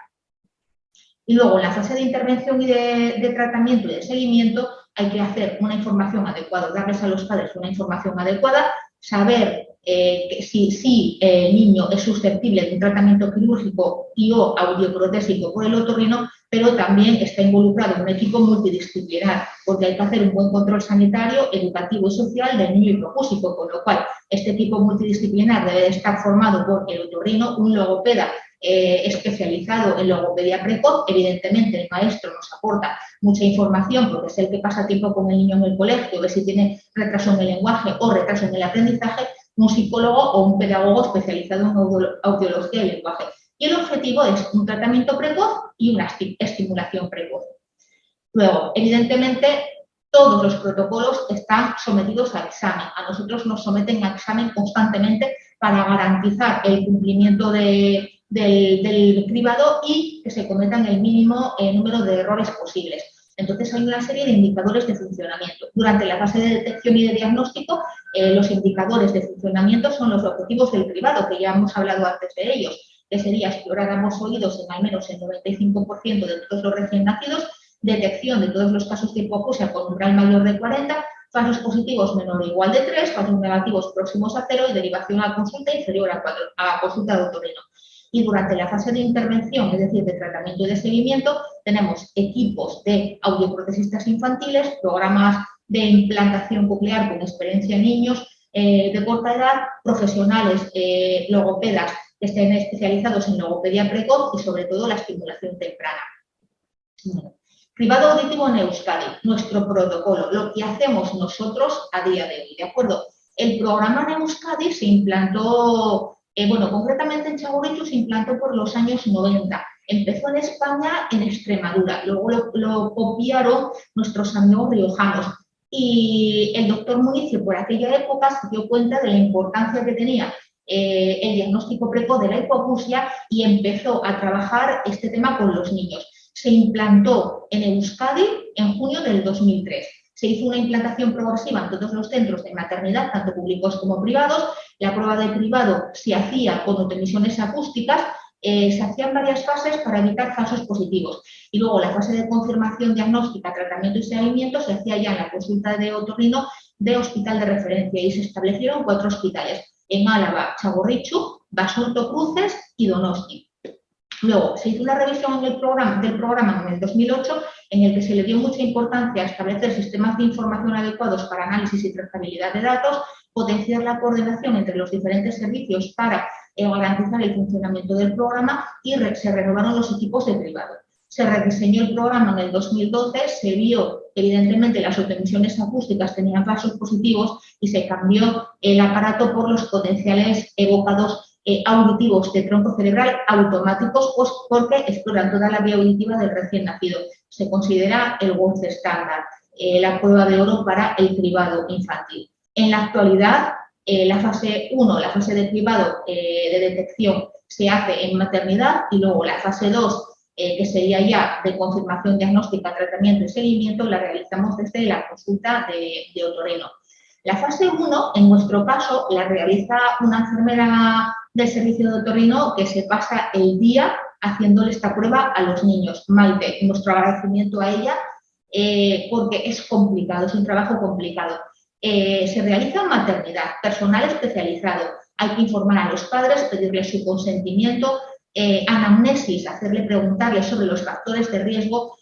Y luego, en la fase de intervención y de tratamiento y de seguimiento, hay que hacer una información adecuada, darles a los padres una información adecuada, saber si el niño es susceptible de un tratamiento quirúrgico y o audioprotésico por el otorrino, pero también está involucrado en un equipo multidisciplinar, porque hay que hacer un buen control sanitario, educativo y social del niño hipoacúsico, con lo cual este equipo multidisciplinar debe de estar formado por el otorrino, un logopeda especializado en logopedia precoz. Evidentemente el maestro nos aporta mucha información porque es el que pasa tiempo con el niño en el colegio, ve si tiene retraso en el lenguaje o retraso en el aprendizaje, un psicólogo o un pedagogo especializado en audiología y lenguaje. Y el objetivo es un tratamiento precoz y una estimulación precoz. Luego, evidentemente, todos los protocolos están sometidos a examen. A nosotros nos someten a examen constantemente para garantizar el cumplimiento del cribado y que se cometan el mínimo número de errores posibles. Entonces, hay una serie de indicadores de funcionamiento. Durante la fase de detección y de diagnóstico, los indicadores de funcionamiento son los objetivos del cribado, que ya hemos hablado antes de ellos, que sería explorar ambos oídos en al menos el 95% de todos los recién nacidos, detección de todos los casos de hipoacusia con umbral mayor de 40, falsos positivos menor o igual de 3, falsos negativos próximos a 0 y derivación a consulta inferior a 4, a consulta de otorrino. Y durante la fase de intervención, es decir, de tratamiento y de seguimiento, tenemos equipos de audioprotesistas infantiles, programas de implantación coclear con experiencia en niños de corta edad, profesionales logopedas que estén especializados en logopedia precoz y sobre todo la estimulación temprana. Bueno, cribado auditivo en Euskadi, nuestro protocolo, lo que hacemos nosotros a día de hoy, ¿de acuerdo? El programa en Euskadi se implantó, concretamente en Txagorritxu se implantó por los años 90. Empezó en España, en Extremadura, luego lo copiaron nuestros amigos riojanos. Y el doctor Municio, por aquella época, se dio cuenta de la importancia que tenía el diagnóstico precoz de la hipoacusia y empezó a trabajar este tema con los niños. Se implantó en Euskadi en junio del 2003. Se hizo una implantación progresiva en todos los centros de maternidad, tanto públicos como privados. La prueba de cribado se hacía con autoemisiones acústicas. Se hacían varias fases para evitar falsos positivos. Y luego la fase de confirmación diagnóstica, tratamiento y seguimiento se hacía ya en la consulta de otorrino de hospital de referencia y se establecieron 4 hospitales: en Álava, Txagorritxu, Basurto Cruces y Donosti. Luego, se hizo una revisión del programa en el 2008 en el que se le dio mucha importancia a establecer sistemas de información adecuados para análisis y trazabilidad de datos, potenciar la coordinación entre los diferentes servicios para garantizar el funcionamiento del programa y se renovaron los equipos de cribado. Se rediseñó el programa en el 2012, se vio evidentemente las autoemisiones acústicas tenían falsos positivos y se cambió el aparato por los potenciales evocados auditivos de tronco cerebral automáticos, pues porque exploran toda la vía auditiva del recién nacido. Se considera el gold estándar, la prueba de oro para el cribado infantil. En la actualidad, la fase 1, la fase de cribado de detección, se hace en maternidad y luego la fase 2, que sería ya de confirmación diagnóstica, tratamiento y seguimiento, la realizamos desde la consulta de otorrino. La fase 1, en nuestro caso, la realiza una enfermera del servicio de otorrino que se pasa el día haciéndole esta prueba a los niños. Maite, nuestro agradecimiento a ella porque es complicado, es un trabajo complicado. Se realiza en maternidad, personal especializado. Hay que informar a los padres, pedirles su consentimiento, anamnesis, preguntarles sobre los factores de riesgo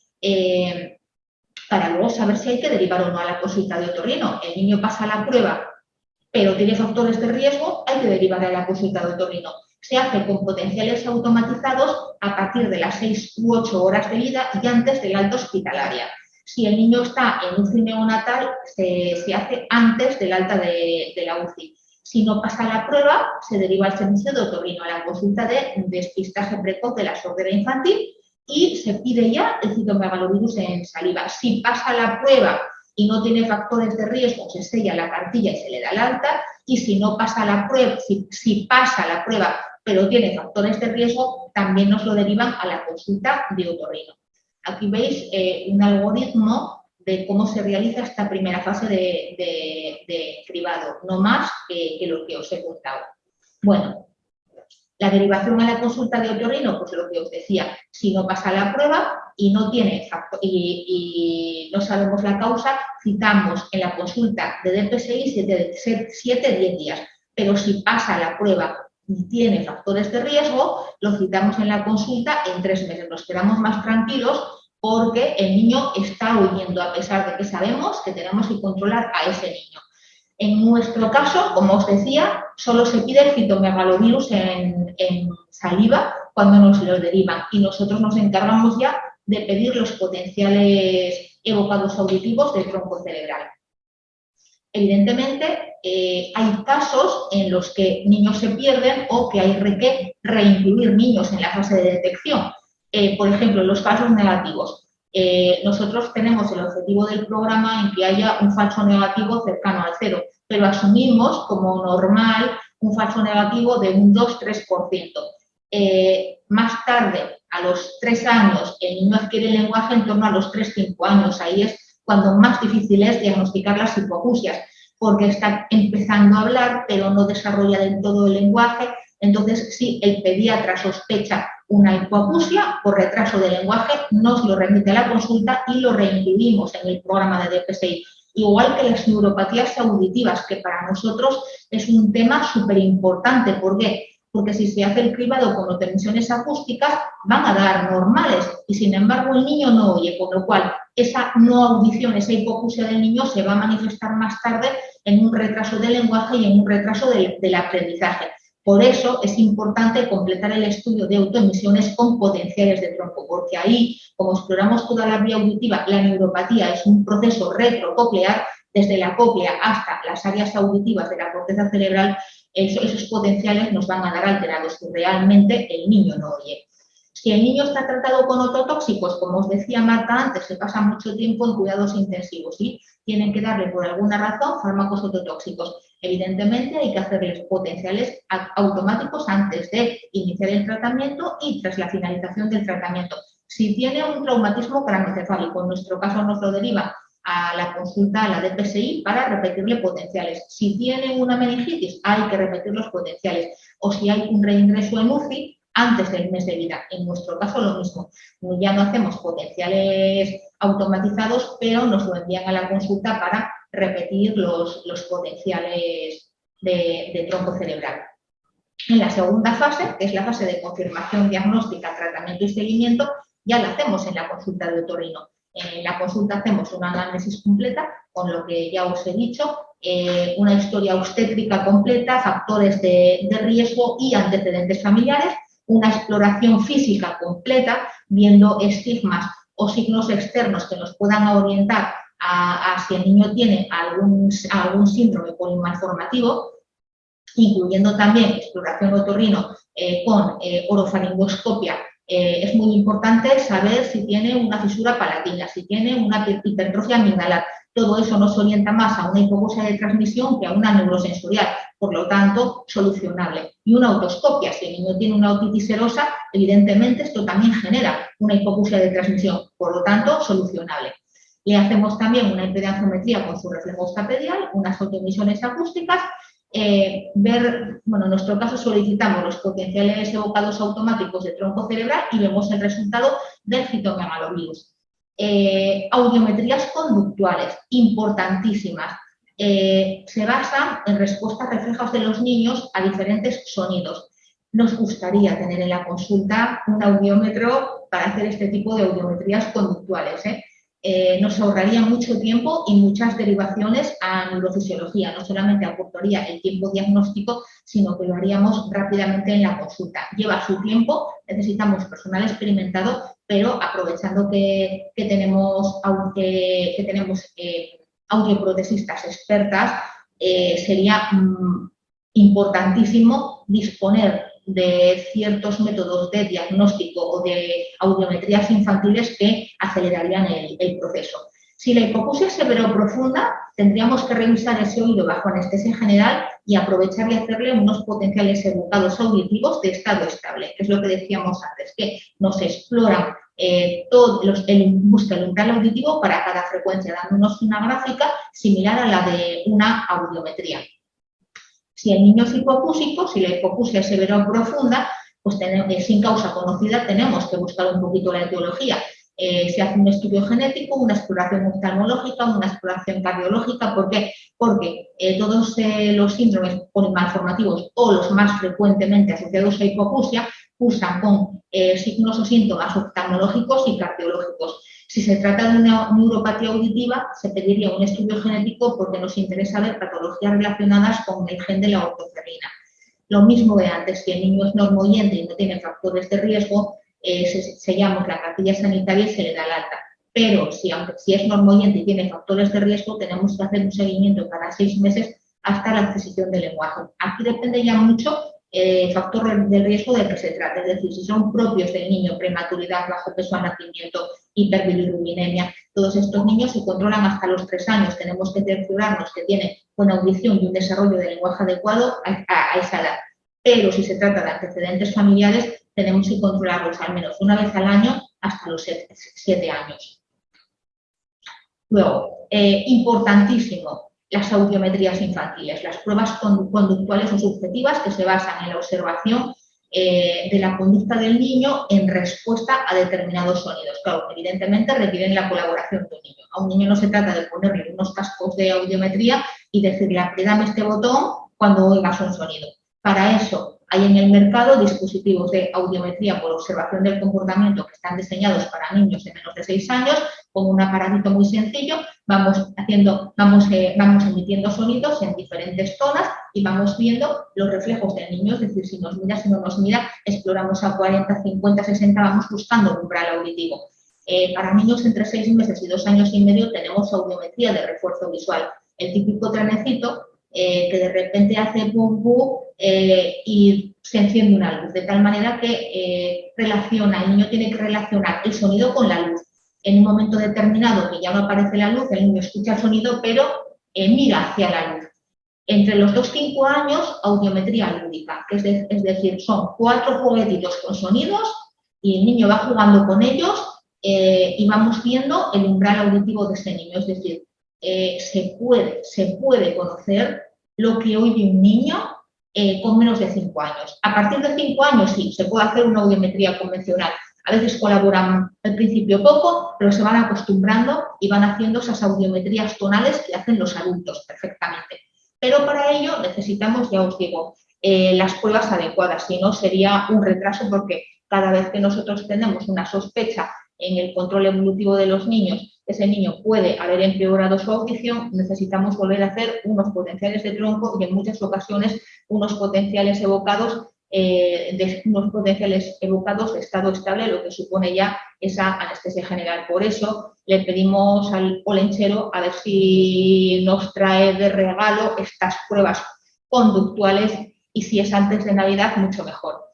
para luego saber si hay que derivar o no a la consulta de otorrino. El niño pasa la prueba, pero tiene factores de riesgo, hay que derivar a la consulta de otorrino. Se hace con potenciales automatizados a partir de las 6 u 8 horas de vida y antes del alta hospitalaria. Si el niño está en UCI neonatal, se hace antes del alta de la UCI. Si no pasa la prueba, se deriva al servicio de otorrino a la consulta de despistaje precoz de la sordera infantil y se pide ya el citomegalovirus en saliva. Si pasa la prueba y no tiene factores de riesgo, se sella la cartilla y se le da el alta. Y si no pasa la prueba, si pasa la prueba pero tiene factores de riesgo, también nos lo derivan a la consulta de otorrino. Aquí veis un algoritmo de cómo se realiza esta primera fase de cribado, no más que lo que os he contado. Bueno, la derivación a la consulta de otorrino, pues lo que os decía, si no pasa la prueba y no tiene y no sabemos la causa, citamos en la consulta de DPSI 7-10 días. Pero si pasa la prueba y tiene factores de riesgo, lo citamos en la consulta en 3 meses. Nos quedamos más tranquilos porque el niño está huyendo, a pesar de que sabemos que tenemos que controlar a ese niño. En nuestro caso, como os decía, solo se pide el citomegalovirus en saliva cuando nos lo derivan y nosotros nos encargamos ya de pedir los potenciales evocados auditivos del tronco cerebral. Evidentemente, hay casos en los que niños se pierden o que hay que reincluir niños en la fase de detección. Por ejemplo, los falsos negativos. Nosotros tenemos el objetivo del programa en que haya un falso negativo cercano al 0, pero asumimos como normal un falso negativo de un 2-3%. Más tarde, a los 3 años, el niño adquiere el lenguaje en torno a los 3-5 años. Ahí es cuando más difícil es diagnosticar las hipoacusias, porque está empezando a hablar, pero no desarrolla del todo el lenguaje. Entonces, si el pediatra sospecha una hipoacusia por retraso de lenguaje, nos lo remite a la consulta y lo reincluimos en el programa de DPSI. Igual que las neuropatías auditivas, que para nosotros es un tema súper importante. ¿Por qué? Porque si se hace el cribado con autoemisiones acústicas, van a dar normales y, sin embargo, el niño no oye, con lo cual esa no audición, esa hipoacusia del niño se va a manifestar más tarde en un retraso del lenguaje y en un retraso del aprendizaje. Por eso es importante completar el estudio de autoemisiones con potenciales de tronco, porque ahí, como exploramos toda la vía auditiva, la neuropatía es un proceso retrococlear, desde la cóclea hasta las áreas auditivas de la corteza cerebral. Esos potenciales nos van a dar alterados y realmente el niño no oye. Si el niño está tratado con ototóxicos, como os decía Marta antes, se pasa mucho tiempo en cuidados intensivos y tienen que darle por alguna razón fármacos ototóxicos. Evidentemente hay que hacerles potenciales automáticos antes de iniciar el tratamiento y tras la finalización del tratamiento. Si tiene un traumatismo craneoencefálico, en nuestro caso nos lo deriva a la consulta a la DPSI para repetirle potenciales. Si tiene una meningitis, hay que repetir los potenciales. O si hay un reingreso en UCI, antes del mes de vida. En nuestro caso lo mismo. Ya no hacemos potenciales automatizados, pero nos lo envían a la consulta para repetir los potenciales de tronco cerebral. En la segunda fase, que es la fase de confirmación diagnóstica, tratamiento y seguimiento, ya la hacemos en la consulta de otorrino. En la consulta hacemos una análisis completa, con lo que ya os he dicho, una historia obstétrica completa, factores de riesgo y antecedentes familiares, una exploración física completa, viendo estigmas o signos externos que nos puedan orientar a si el niño tiene algún síndrome polimalformativo, incluyendo también exploración otorrino con orofaringoscopia. Es muy importante saber si tiene una fisura palatina, si tiene una hipertrofia amigdalar. Todo eso nos orienta más a una hipoacusia de transmisión que a una neurosensorial, por lo tanto, solucionable. Y una otoscopia, si el niño tiene una otitis serosa, evidentemente esto también genera una hipoacusia de transmisión, por lo tanto, solucionable. Le hacemos también una impedanciometría con su reflejo pedial, unas autoemisiones acústicas, en nuestro caso solicitamos los potenciales evocados automáticos de tronco cerebral y vemos el resultado del citomegalovirus. Audiometrías conductuales, importantísimas. Se basan en respuestas reflejas de los niños a diferentes sonidos. Nos gustaría tener en la consulta un audiómetro para hacer este tipo de audiometrías conductuales. Nos ahorraría mucho tiempo y muchas derivaciones a neurofisiología. No solamente aportaría el tiempo diagnóstico, sino que lo haríamos rápidamente en la consulta. Lleva su tiempo, necesitamos personal experimentado, pero aprovechando que tenemos audioprotesistas expertas, sería importantísimo disponer de ciertos métodos de diagnóstico o de audiometrías infantiles que acelerarían el proceso. Si la hipoacusia es severa o profunda, tendríamos que revisar ese oído bajo anestesia general y aprovechar y hacerle unos potenciales evocados auditivos de estado estable, que es lo que decíamos antes, que nos exploran busca el umbral auditivo para cada frecuencia, dándonos una gráfica similar a la de una audiometría. Si el niño es hipoacúsico, si la hipoacusia es severa o profunda, pues sin causa conocida tenemos que buscar un poquito la etiología. Se hace un estudio genético, una exploración oftalmológica, una exploración cardiológica. ¿Por qué? Porque todos los síndromes polimalformativos o los más frecuentemente asociados a hipoacusia cursan con signos o síntomas oftalmológicos y cardiológicos. Si se trata de una neuropatía auditiva, se pediría un estudio genético porque nos interesa ver patologías relacionadas con el gen de la ortoferrina. Lo mismo de antes, si el niño es normoyente y no tiene factores de riesgo, sellamos la cartilla sanitaria y se le da el alta. Pero si es normoyente y tiene factores de riesgo, tenemos que hacer un seguimiento cada 6 meses hasta la adquisición del lenguaje. Aquí depende ya mucho factor de riesgo del que se trata, es decir, si son propios del niño, prematuridad, bajo peso al nacimiento, hiperbilirubinemia, todos estos niños se controlan hasta los 3 años, tenemos que cerciorarnos que tienen buena audición y un desarrollo de lenguaje adecuado a esa edad. Pero si se trata de antecedentes familiares, tenemos que controlarlos al menos una vez al año hasta los 7 años. Luego, importantísimo, las audiometrías infantiles, las pruebas conductuales o subjetivas que se basan en la observación de la conducta del niño en respuesta a determinados sonidos. Claro, evidentemente requieren la colaboración de un niño. A un niño no se trata de ponerle unos cascos de audiometría y decirle, apriétame este botón cuando oigas un sonido. Para eso hay en el mercado dispositivos de audiometría por observación del comportamiento que están diseñados para niños de menos de 6 años, con un aparatito muy sencillo, vamos emitiendo sonidos en diferentes zonas y vamos viendo los reflejos del niño, es decir, si nos mira, si no nos mira, exploramos a 40, 50, 60, vamos buscando un umbral auditivo. Para niños entre 6 meses y 2 años y medio tenemos audiometría de refuerzo visual, el típico trenecito que de repente hace pum pum y se enciende una luz, de tal manera que el niño tiene que relacionar el sonido con la luz. En un momento determinado que ya no aparece la luz, el niño escucha el sonido, pero mira hacia la luz. Entre los 2 y 5 años, audiometría lúdica, que es decir, son 4 juguetitos con sonidos y el niño va jugando con ellos y vamos viendo el umbral auditivo de ese niño. Es decir, se puede conocer lo que oye un niño con menos de 5 años. A partir de 5 años sí, se puede hacer una audiometría convencional. A veces colaboran al principio poco, pero se van acostumbrando y van haciendo esas audiometrías tonales que hacen los adultos perfectamente. Pero para ello necesitamos, ya os digo, las pruebas adecuadas, si no sería un retraso porque cada vez que nosotros tenemos una sospecha en el control evolutivo de los niños, ese niño puede haber empeorado su audición, necesitamos volver a hacer unos potenciales de tronco y en muchas ocasiones unos potenciales evocados de unos potenciales evocados de estado estable, lo que supone ya esa anestesia general. Por eso le pedimos al olenchero a ver si nos trae de regalo estas pruebas conductuales y si es antes de Navidad, mucho mejor.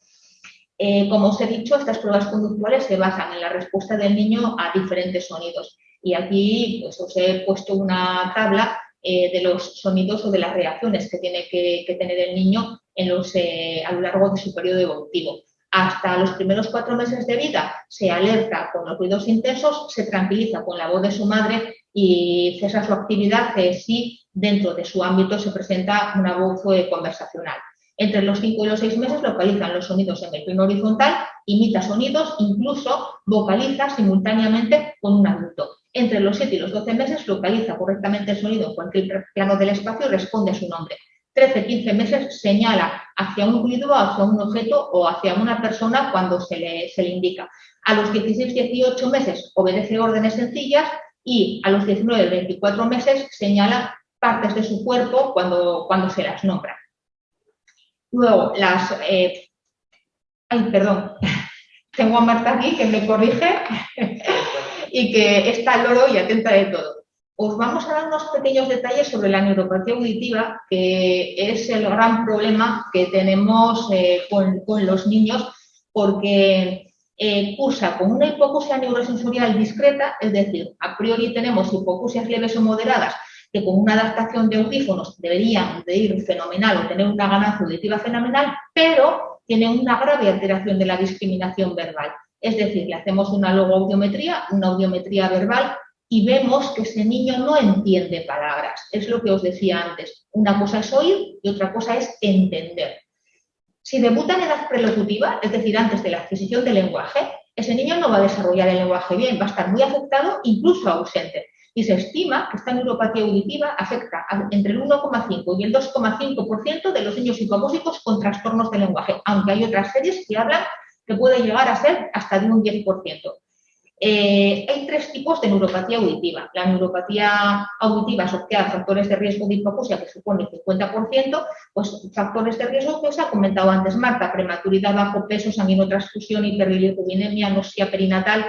Como os he dicho, estas pruebas conductuales se basan en la respuesta del niño a diferentes sonidos. Y aquí pues, os he puesto una tabla de los sonidos o de las reacciones que tiene que tener el niño a lo largo de su periodo evolutivo. Hasta los primeros 4 meses de vida se alerta con los ruidos intensos, se tranquiliza con la voz de su madre y cesa su actividad si dentro de su ámbito se presenta una voz conversacional. Entre los 5 y los 6 meses localizan los sonidos en el plano horizontal, imita sonidos, incluso vocaliza simultáneamente con un adulto. Entre los 7 y los 12 meses localiza correctamente el sonido en cualquier plano del espacio y responde a su nombre. 13-15 meses señala hacia un ruido, hacia un objeto o hacia una persona cuando se le indica. A los 16-18 meses obedece órdenes sencillas y a los 19-24 meses señala partes de su cuerpo cuando se las nombra. Luego, tengo a Marta aquí que me corrige y que está al loro y atenta de todo. Os vamos a dar unos pequeños detalles sobre la neuropatía auditiva, que es el gran problema que tenemos con los niños, porque cursa con una hipoacusia neurosensorial discreta, es decir, a priori tenemos hipoacusias leves o moderadas, que con una adaptación de audífonos deberían de ir fenomenal o tener una ganancia auditiva fenomenal, pero tienen una grave alteración de la discriminación verbal. Es decir, le hacemos una logoaudiometría, una audiometría verbal, y vemos que ese niño no entiende palabras. Es lo que os decía antes. Una cosa es oír y otra cosa es entender. Si debuta en edad prelocutiva, es decir, antes de la adquisición del lenguaje, ese niño no va a desarrollar el lenguaje bien, va a estar muy afectado, incluso ausente. Y se estima que esta neuropatía auditiva afecta entre el 1,5 y el 2,5% de los niños hipoacúsicos con trastornos del lenguaje, aunque hay otras series que hablan que puede llegar a ser hasta de un 10%. Hay 3 tipos de neuropatía auditiva. La neuropatía auditiva asociada a factores de riesgo de hipoacusia, que supone el 50%, pues factores de riesgo que os ha comentado antes Marta: prematuridad, bajo peso, sanguinotransfusión, hiperbilirubinemia, anosmia perinatal.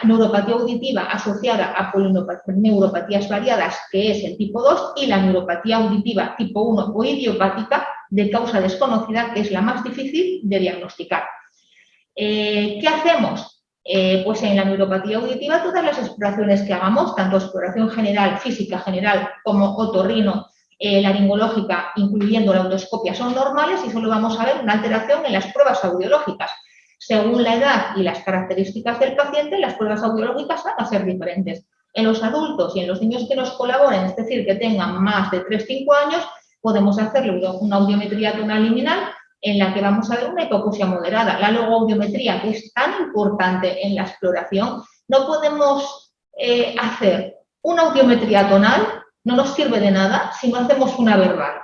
Neuropatía auditiva asociada a polineuropatías variadas, que es el tipo 2, y la neuropatía auditiva tipo 1 o idiopática de causa desconocida, que es la más difícil de diagnosticar. ¿Qué hacemos? Pues en la neuropatía auditiva todas las exploraciones que hagamos, tanto exploración general, física general, como otorrino, laringológica, incluyendo la otoscopia, son normales y solo vamos a ver una alteración en las pruebas audiológicas. Según la edad y las características del paciente, las pruebas audiológicas van a ser diferentes. En los adultos y en los niños que nos colaboren, es decir, que tengan más de 3-5 años, podemos hacerle una audiometría tonal liminal en la que vamos a ver una hipoacusia moderada. La logoaudiometría, que es tan importante en la exploración, no podemos hacer una audiometría tonal, no nos sirve de nada si no hacemos una verbal.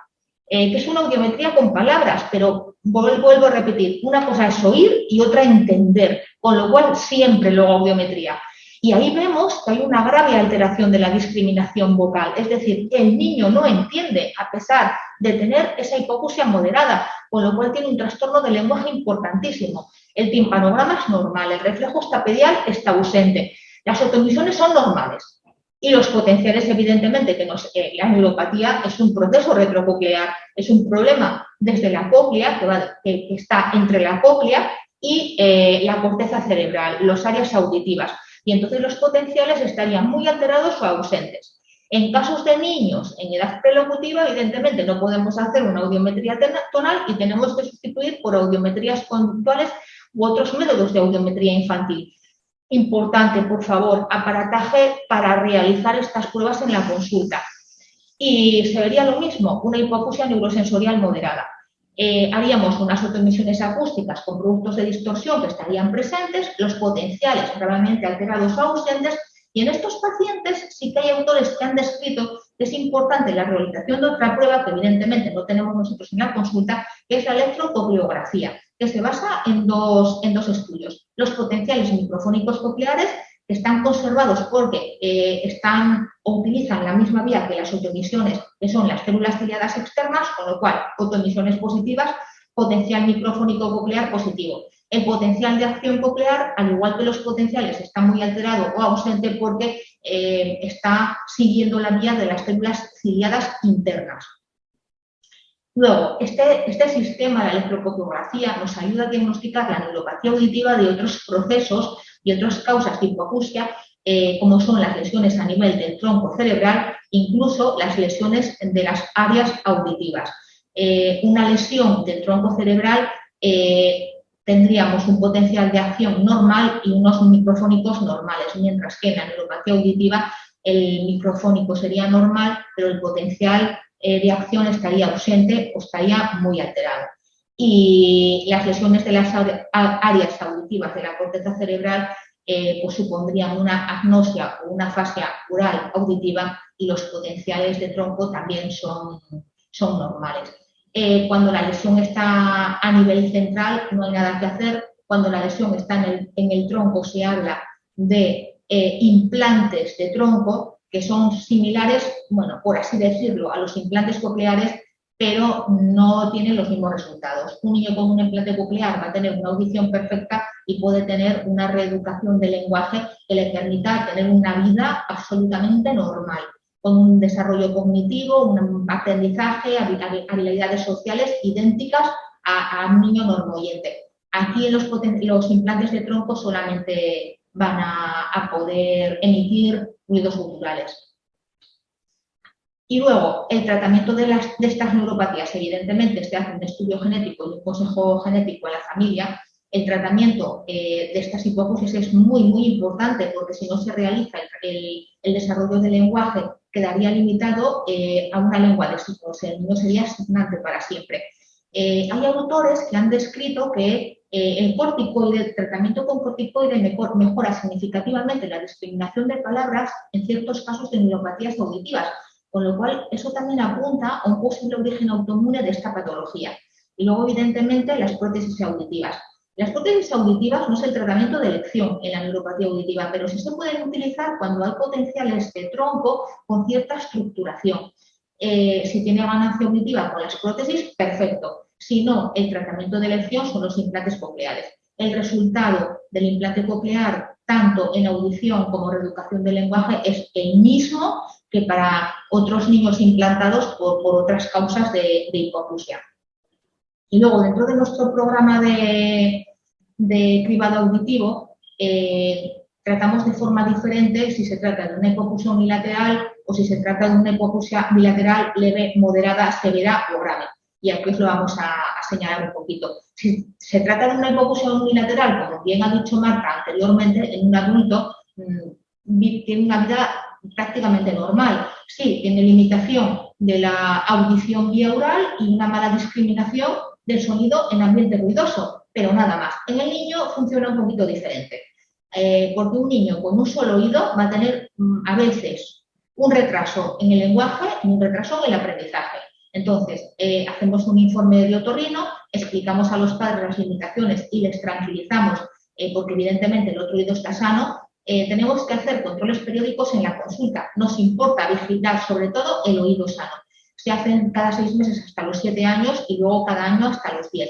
Que es una audiometría con palabras, pero vuelvo a repetir, una cosa es oír y otra entender, con lo cual siempre logoaudiometría. Y ahí vemos que hay una grave alteración de la discriminación vocal, es decir, el niño no entiende a pesar de tener esa hipoacusia moderada, con lo cual tiene un trastorno del lenguaje importantísimo. El timpanograma es normal, el reflejo estapedial está ausente, las otomisiones son normales. Y los potenciales, evidentemente, la neuropatía es un proceso retrococlear, es un problema desde la cóclea, que está entre la cóclea y la corteza cerebral, las áreas auditivas. Y entonces los potenciales estarían muy alterados o ausentes. En casos de niños en edad prelocutiva, evidentemente no podemos hacer una audiometría tonal y tenemos que sustituir por audiometrías conductuales u otros métodos de audiometría infantil. Importante, por favor, aparataje para realizar estas pruebas en la consulta. Y se vería lo mismo, una hipoacusia neurosensorial moderada. Haríamos unas otomisiones acústicas con productos de distorsión que estarían presentes, los potenciales gravemente alterados o ausentes, y en estos pacientes sí que hay autores que han descrito que es importante la realización de otra prueba que evidentemente no tenemos nosotros en la consulta, que es la electrocochleografía, que se basa en dos estudios. Los potenciales microfónicos cocleares están conservados porque utilizan la misma vía que las otomisiones, que son las células ciliadas externas, con lo cual otomisiones positivas potencial microfónico coclear positivo. El potencial de acción coclear, al igual que los potenciales, está muy alterado o ausente porque está siguiendo la vía de las células ciliadas internas. Luego, este sistema de electrocoreografía nos ayuda a diagnosticar la neuropatía auditiva de otros procesos y otras causas de hipoacusia, como son las lesiones a nivel del tronco cerebral, incluso las lesiones de las áreas auditivas. Una lesión del tronco cerebral tendríamos un potencial de acción normal y unos microfónicos normales, mientras que en la neuropatía auditiva el microfónico sería normal, pero el potencial de acción estaría ausente o estaría muy alterado. Y las lesiones de las áreas auditivas de la corteza cerebral pues supondrían una agnosia o una afasia oral auditiva y los potenciales de tronco también son normales. Cuando la lesión está a nivel central no hay nada que hacer. Cuando la lesión está en el tronco se habla de implantes de tronco que son similares, bueno, por así decirlo, a los implantes cocleares, pero no tienen los mismos resultados. Un niño con un implante coclear va a tener una audición perfecta y puede tener una reeducación del lenguaje que le permita tener una vida absolutamente normal, con un desarrollo cognitivo, un aprendizaje, habilidades sociales idénticas a un niño normoyente. Aquí los implantes de tronco solamente van a poder emitir ruidos guturales. Y luego, el tratamiento de estas neuropatías, evidentemente, se hace un estudio genético y un consejo genético en la familia. El tratamiento de estas hipoacusias es muy, muy importante porque si no se realiza el desarrollo del lenguaje quedaría limitado a una lengua de signos, el niño sería signante para siempre. Hay autores que han descrito que el tratamiento con corticoide mejora significativamente la discriminación de palabras en ciertos casos de neuropatías auditivas, con lo cual eso también apunta a un posible origen autoinmune de esta patología. Y luego, evidentemente, las prótesis auditivas. Las prótesis auditivas no es el tratamiento de elección en la neuropatía auditiva, pero sí se pueden utilizar cuando hay potenciales de tronco con cierta estructuración. Si tiene ganancia auditiva con las prótesis, perfecto. Si no, el tratamiento de elección son los implantes cocleares. El resultado del implante coclear, tanto en audición como reeducación del lenguaje, es el mismo que para otros niños implantados por otras causas de hipoacusia. Y luego, dentro de nuestro programa de cribado auditivo, tratamos de forma diferente si se trata de una hipoacusia unilateral o si se trata de una hipoacusia bilateral leve, moderada, severa o grave. Y aquí os lo vamos a señalar un poquito. Si se trata de una hipoacusia unilateral, como bien ha dicho Marta anteriormente, en un adulto tiene una vida prácticamente normal. Sí, tiene limitación de la audición vía oral y una mala discriminación del sonido en ambiente ruidoso, pero nada más. En el niño funciona un poquito diferente, porque un niño con un solo oído va a tener a veces un retraso en el lenguaje y un retraso en el aprendizaje. Entonces, hacemos un informe de otorrino, explicamos a los padres las limitaciones y les tranquilizamos, porque evidentemente el otro oído está sano. Tenemos que hacer controles periódicos en la consulta. Nos importa vigilar sobre todo el oído sano. Se hacen cada 6 meses hasta los 7 años y luego cada año hasta los 10.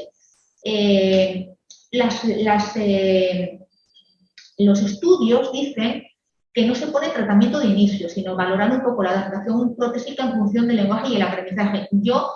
Los estudios dicen que no se pone tratamiento de inicio, sino valorar un poco la adaptación protésica en función del lenguaje y el aprendizaje. Yo,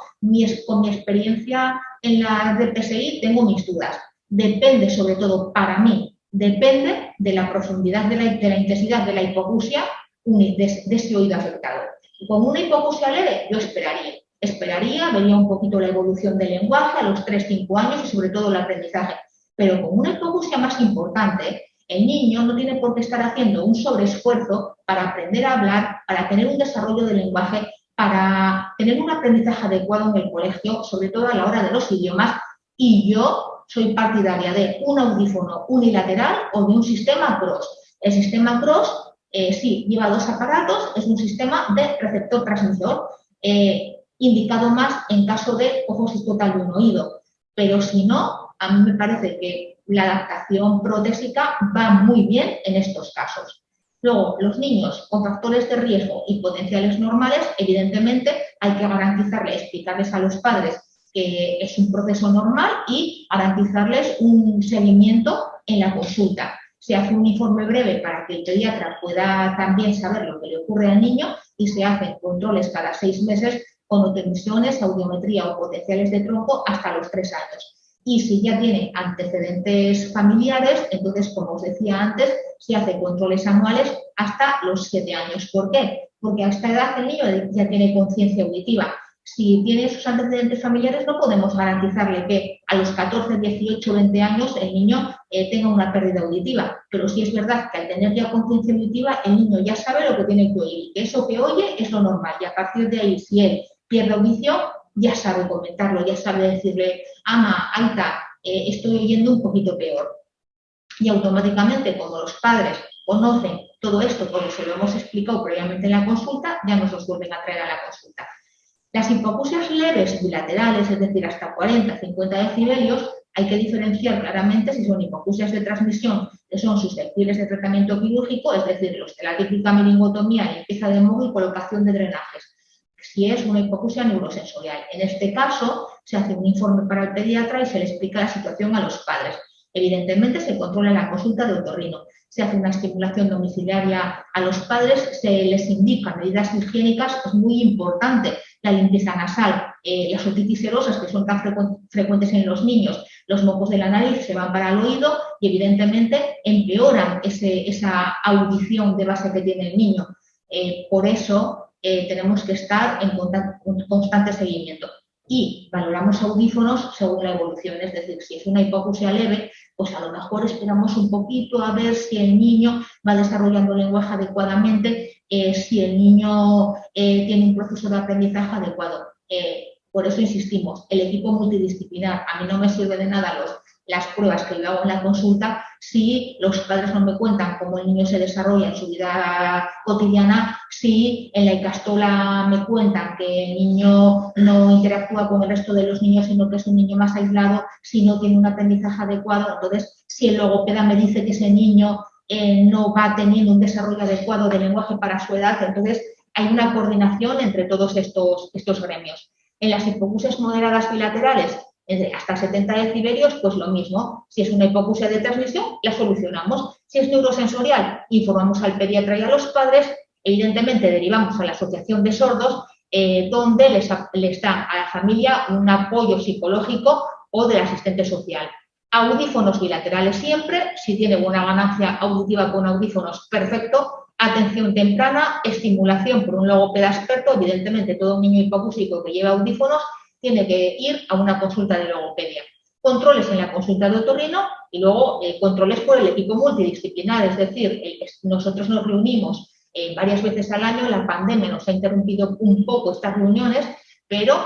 con mi experiencia en la DPSI, tengo mis dudas. Depende, sobre todo, para mí, depende de la profundidad, de la intensidad de la hipoacusia de ese oído afectado. Con una hipoacusia leve, yo esperaría, vería un poquito la evolución del lenguaje a los 3-5 años y sobre todo el aprendizaje. Pero con una hipoacusia más importante, el niño no tiene por qué estar haciendo un sobreesfuerzo para aprender a hablar, para tener un desarrollo del lenguaje, para tener un aprendizaje adecuado en el colegio, sobre todo a la hora de los idiomas. Y yo soy partidaria de un audífono unilateral o de un sistema cross. El sistema cross, sí, lleva 2 aparatos, es un sistema de receptor-transmisor, indicado más en caso de ojo total de un oído. Pero si no, a mí me parece que la adaptación protésica va muy bien en estos casos. Luego, los niños con factores de riesgo y potenciales normales, evidentemente hay que garantizarles, explicarles a los padres que es un proceso normal y garantizarles un seguimiento en la consulta. Se hace un informe breve para que el pediatra pueda también saber lo que le ocurre al niño y se hacen controles cada 6 meses con autoemisiones, audiometría o potenciales de tronco hasta los 3 años. Y si ya tiene antecedentes familiares, entonces, como os decía antes, se hace controles anuales hasta los 7 años. ¿Por qué? Porque a esta edad el niño ya tiene conciencia auditiva. Si tiene esos antecedentes familiares, no podemos garantizarle que a los 14, 18, 20 años el niño tenga una pérdida auditiva. Pero sí es verdad que al tener ya conciencia auditiva, el niño ya sabe lo que tiene que oír y que eso que oye es lo normal. Y a partir de ahí, si él pierde audición, ya sabe comentarlo, ya sabe decirle, ama, aita, estoy oyendo un poquito peor. Y automáticamente, como los padres conocen todo esto, como se lo hemos explicado previamente en la consulta, ya nos los vuelven a traer a la consulta. Las hipoacusias leves bilaterales, es decir, hasta 40, 50 decibelios, hay que diferenciar claramente si son hipoacusias de transmisión que son susceptibles de tratamiento quirúrgico, es decir, los de la típica meningotomía, limpieza de moco y colocación de drenajes. Si es una hipoacusia neurosensorial. En este caso, se hace un informe para el pediatra y se le explica la situación a los padres. Evidentemente, se controla la consulta de otorrino. Se hace una estimulación domiciliaria a los padres, se les indican medidas higiénicas, es muy importante la limpieza nasal, las otitis serosas que son tan frecuentes en los niños, los mocos de la nariz se van para el oído y evidentemente empeoran esa audición de base que tiene el niño. Por eso tenemos que estar en constante seguimiento. Y valoramos audífonos según la evolución, es decir, si es una hipoacusia leve, pues a lo mejor esperamos un poquito a ver si el niño va desarrollando el lenguaje adecuadamente, si el niño tiene un proceso de aprendizaje adecuado. Por eso insistimos, el equipo multidisciplinar, a mí no me sirve de nada las pruebas que yo hago en la consulta si los padres no me cuentan cómo el niño se desarrolla en su vida cotidiana, si en la icastola me cuentan que el niño no interactúa con el resto de los niños, sino que es un niño más aislado, si no tiene un aprendizaje adecuado. Entonces, si el logopeda me dice que ese niño no va teniendo un desarrollo adecuado de lenguaje para su edad, entonces hay una coordinación entre todos estos gremios. En las hipoacusias moderadas bilaterales, hasta 70 decibelios, pues lo mismo. Si es una hipoacusia de transmisión, la solucionamos. Si es neurosensorial, informamos al pediatra y a los padres. Evidentemente, derivamos a la asociación de sordos, donde les dan a la familia un apoyo psicológico o del asistente social. Audífonos bilaterales siempre. Si tiene buena ganancia auditiva con audífonos, perfecto. Atención temprana, estimulación por un logopeda experto. Evidentemente, todo niño hipocúsico que lleva audífonos tiene que ir a una consulta de logopedia. Controles en la consulta de otorrino y luego controles por el equipo multidisciplinar, es decir, nosotros nos reunimos varias veces al año. La pandemia nos ha interrumpido un poco estas reuniones, pero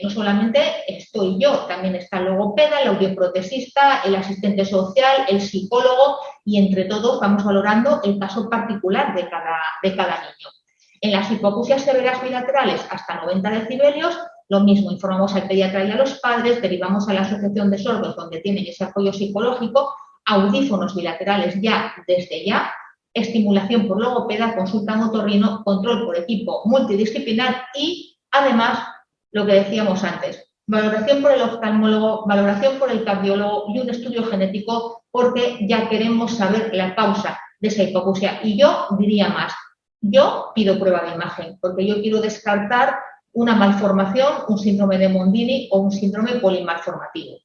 no solamente estoy yo, también está el logopeda, el audioprotesista, el asistente social, el psicólogo y entre todos vamos valorando el caso particular de cada niño. En las hipoacusias severas bilaterales hasta 90 decibelios, lo mismo, informamos al pediatra y a los padres, derivamos a la asociación de sordos donde tienen ese apoyo psicológico, audífonos bilaterales ya desde ya, estimulación por logopeda, consulta en otorrino, control por equipo multidisciplinar y, además, lo que decíamos antes, valoración por el oftalmólogo, valoración por el cardiólogo y un estudio genético porque ya queremos saber la causa de esa hipoacusia. Y yo diría más, yo pido prueba de imagen porque yo quiero descartar una malformación, un síndrome de Mondini o un síndrome polimalformativo.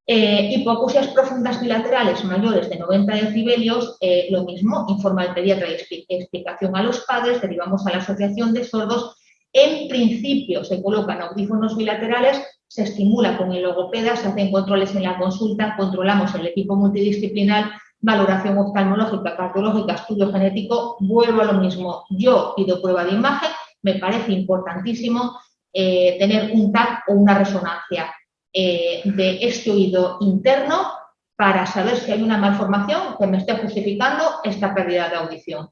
Hipoacusias profundas bilaterales mayores de 90 decibelios, lo mismo, informa el pediatra y explicación a los padres, derivamos a la asociación de sordos. En principio se colocan audífonos bilaterales, se estimula con el logopeda, se hacen controles en la consulta, controlamos el equipo multidisciplinar, valoración oftalmológica, cardiológica, estudio genético, vuelvo a lo mismo, yo pido prueba de imagen, me parece importantísimo tener un TAC o una resonancia de este oído interno para saber si hay una malformación que me esté justificando esta pérdida de audición.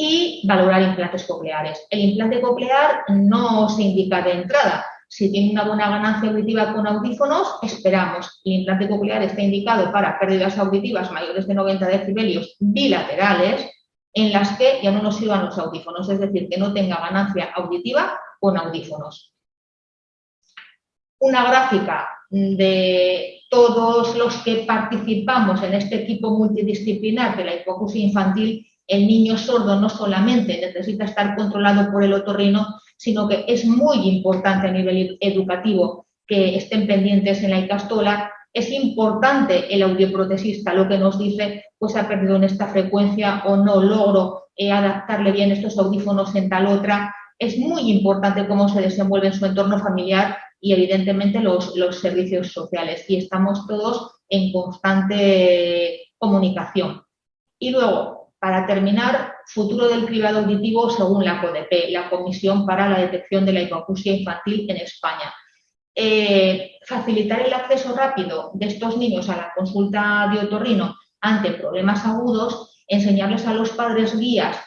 Y valorar implantes cocleares. El implante coclear no se indica de entrada. Si tiene una buena ganancia auditiva con audífonos, esperamos. El implante coclear está indicado para pérdidas auditivas mayores de 90 decibelios bilaterales, en las que ya no nos sirvan los audífonos, es decir, que no tenga ganancia auditiva con audífonos. una gráfica de todos los que participamos en este equipo multidisciplinar de la hipoacusia infantil. El niño sordo no solamente necesita estar controlado por el otorrino, sino que es muy importante a nivel educativo que estén pendientes en la ikastola. Es importante el audioprotesista, lo que nos dice, pues ha perdido en esta frecuencia o no logro adaptarle bien estos audífonos en tal otra. Es muy importante cómo se desenvuelve en su entorno familiar y evidentemente los servicios sociales. Y estamos todos en constante comunicación. Y luego, para terminar, futuro del cribado auditivo según la CODEPE, la Comisión para la Detección de la Hipoacusia Infantil en España. Facilitar el acceso rápido de estos niños a la consulta de otorrino ante problemas agudos, enseñarles a los padres guías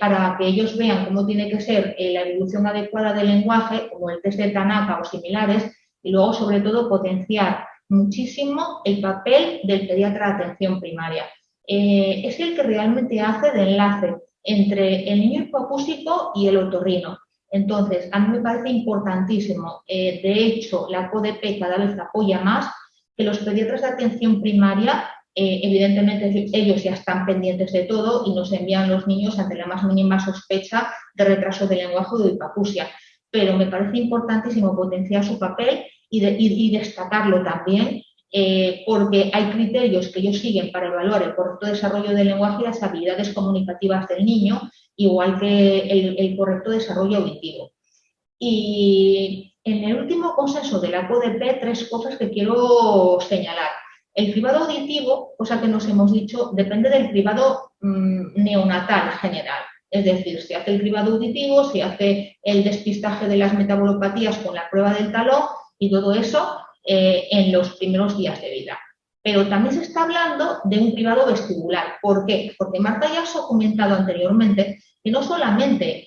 para que ellos vean cómo tiene que ser la evolución adecuada del lenguaje, como el test de Tanaka o similares, y luego, sobre todo, potenciar muchísimo el papel del pediatra de atención primaria. Es el que realmente hace de enlace entre el niño hipoacúsico y el otorrino. Entonces, a mí me parece importantísimo, de hecho, la CODEPE cada vez apoya más que los pediatras de atención primaria, evidentemente ellos ya están pendientes de todo y nos envían los niños ante la más mínima sospecha de retraso de lenguaje o de hipoacusia, pero me parece importantísimo potenciar su papel y destacarlo también, porque hay criterios que ellos siguen para evaluar el correcto desarrollo del lenguaje y las habilidades comunicativas del niño, igual que el correcto desarrollo auditivo. Y en el último consenso de la CODEPE, 3 cosas que quiero señalar. El cribado auditivo, cosa que nos hemos dicho, depende del cribado neonatal general. Es decir, se hace el cribado auditivo, se hace el despistaje de las metabolopatías con la prueba del talón y todo eso en los primeros días de vida. Pero también se está hablando de un cribado vestibular. ¿Por qué? Porque Marta ya os ha comentado anteriormente que no solamente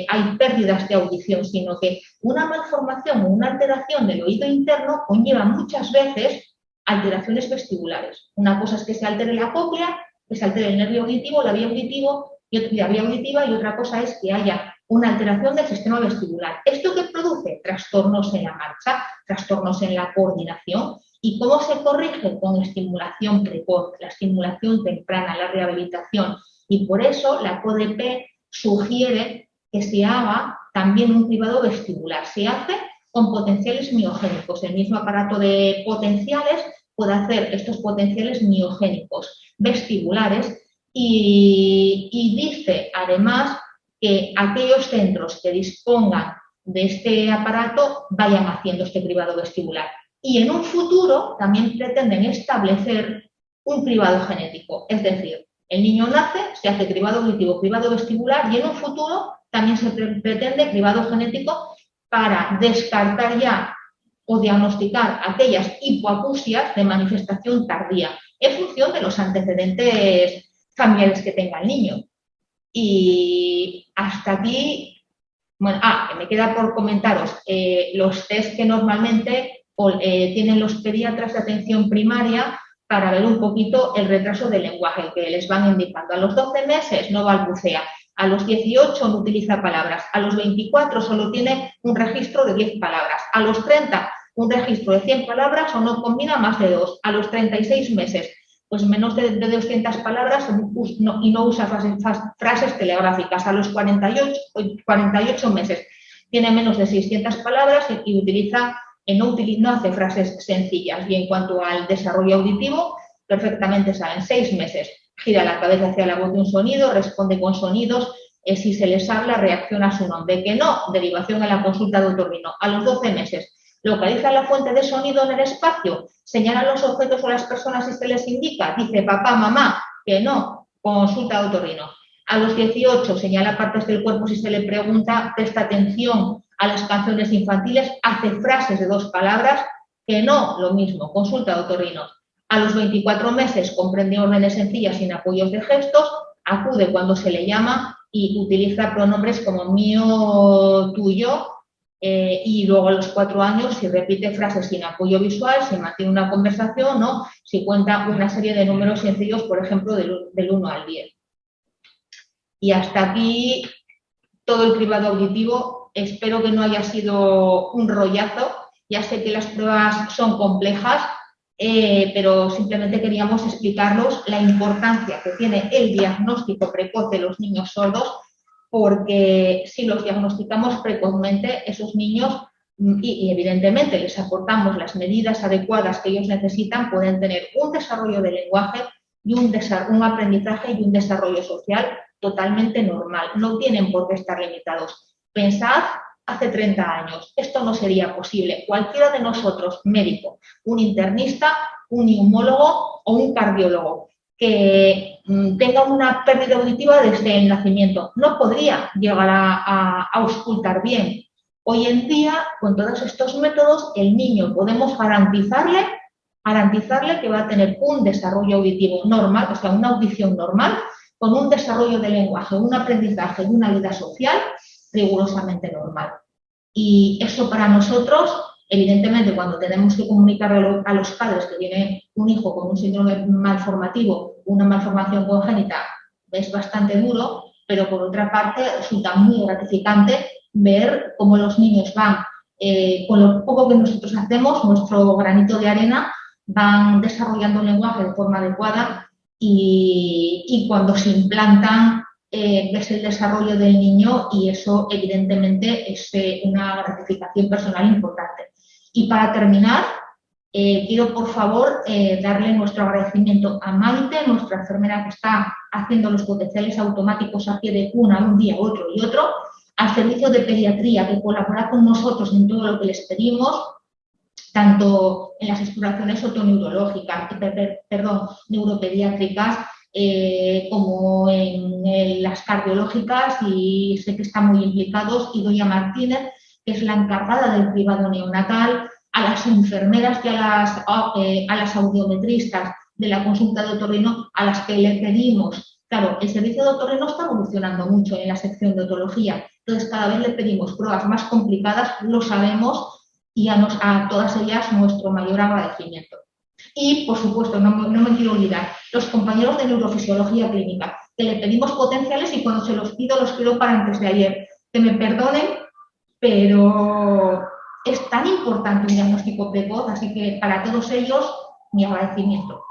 hay pérdidas de audición, sino que una malformación o una alteración del oído interno conlleva muchas veces alteraciones vestibulares. Una cosa es que se altere la cóclea, que se altere el nervio auditivo, la vía auditiva, y otra cosa es que haya una alteración del sistema vestibular. ¿Esto qué produce? Trastornos en la marcha, trastornos en la coordinación. ¿Y cómo se corrige? Con estimulación precoz, la estimulación temprana, la rehabilitación. Y por eso la CODEPE sugiere que se haga también un cribado vestibular. Se hace con potenciales miogénicos. El mismo aparato de potenciales puede hacer estos potenciales miogénicos vestibulares y dice además que aquellos centros que dispongan de este aparato vayan haciendo este cribado vestibular. Y en un futuro también pretenden establecer un cribado genético. Es decir, el niño nace, se hace cribado auditivo, cribado vestibular y en un futuro también se pretende cribado genético para descartar ya o diagnosticar aquellas hipoacusias de manifestación tardía en función de los antecedentes familiares que tenga el niño. Y hasta aquí, bueno, me queda por comentaros los test que normalmente tienen los pediatras de atención primaria para ver un poquito el retraso del lenguaje que les van indicando. A los 12 meses no balbucea, a los 18 no utiliza palabras, a los 24 solo tiene un registro de 10 palabras, a los 30 un registro de 100 palabras o no combina más de 2, a los 36 meses pues menos de 200 palabras y no usa frases telegráficas, a los 48 meses tiene menos de 600 palabras y utiliza no hace frases sencillas. Y en cuanto al desarrollo auditivo, perfectamente saben, 6 meses. Gira la cabeza hacia la voz de un sonido, responde con sonidos, si se les habla, reacciona a su nombre. Que no, derivación en la consulta de otorrino. A los 12 meses, localiza la fuente de sonido en el espacio, señala los objetos o las personas si se les indica, dice papá, mamá, que no, consulta de otorrino. A los 18, señala partes del cuerpo si se le pregunta, presta atención a las canciones infantiles, hace frases de 2 palabras, que no, lo mismo, consulta de otorrino. A los 24 meses comprende órdenes sencillas sin apoyos de gestos, acude cuando se le llama y utiliza pronombres como mío, tuyo, y luego a los 4 años si repite frases sin apoyo visual, si mantiene una conversación, ¿no? Si cuenta una serie de números sencillos, por ejemplo, del 1 al 10. Y hasta aquí todo el cribado auditivo. Espero que no haya sido un rollazo Ya sé que las pruebas son complejas, pero simplemente queríamos explicarlos la importancia que tiene el diagnóstico precoz de los niños sordos, porque si los diagnosticamos precozmente, esos niños, y evidentemente les aportamos las medidas adecuadas que ellos necesitan, pueden tener un desarrollo del lenguaje y un aprendizaje y un desarrollo social totalmente normal. No tienen por qué estar limitados. Pensad, hace 30 años, esto no sería posible. Cualquiera de nosotros, médico, un internista, un neumólogo o un cardiólogo, que tenga una pérdida auditiva desde el nacimiento, no podría llegar a auscultar bien. Hoy en día, con todos estos métodos, el niño podemos garantizarle que va a tener un desarrollo auditivo normal, o sea, una audición normal, con un desarrollo de lenguaje, un aprendizaje y una vida social rigurosamente normal. Y eso para nosotros, evidentemente, cuando tenemos que comunicar a los padres que tienen un hijo con un síndrome malformativo, una malformación congénita, es bastante duro, pero por otra parte resulta muy gratificante ver cómo los niños van, con lo poco que nosotros hacemos, nuestro granito de arena, van desarrollando el lenguaje de forma adecuada y cuando se implantan ves el desarrollo del niño y eso evidentemente es una gratificación personal importante. Y para terminar, quiero por favor darle nuestro agradecimiento a Maite, nuestra enfermera que está haciendo los potenciales automáticos a pie de cuna un día, otro y otro, al servicio de pediatría que colabora con nosotros en todo lo que les pedimos, tanto en las exploraciones otoneurológicas, neuropediátricas, como en las cardiológicas, y sé que están muy implicados, y doña Martínez, que es la encargada del cribado neonatal, a las enfermeras y a las audiometristas de la consulta de otorrino, a las que le pedimos. Claro, el servicio de otorrino está evolucionando mucho en la sección de otología, entonces cada vez le pedimos pruebas más complicadas, lo sabemos, y a todas ellas nuestro mayor agradecimiento. Y, por supuesto, no me quiero olvidar, los compañeros de neurofisiología clínica, que le pedimos potenciales y cuando se los pido para antes de ayer. Que me perdonen, pero es tan importante un diagnóstico precoz, así que para todos ellos, mi agradecimiento.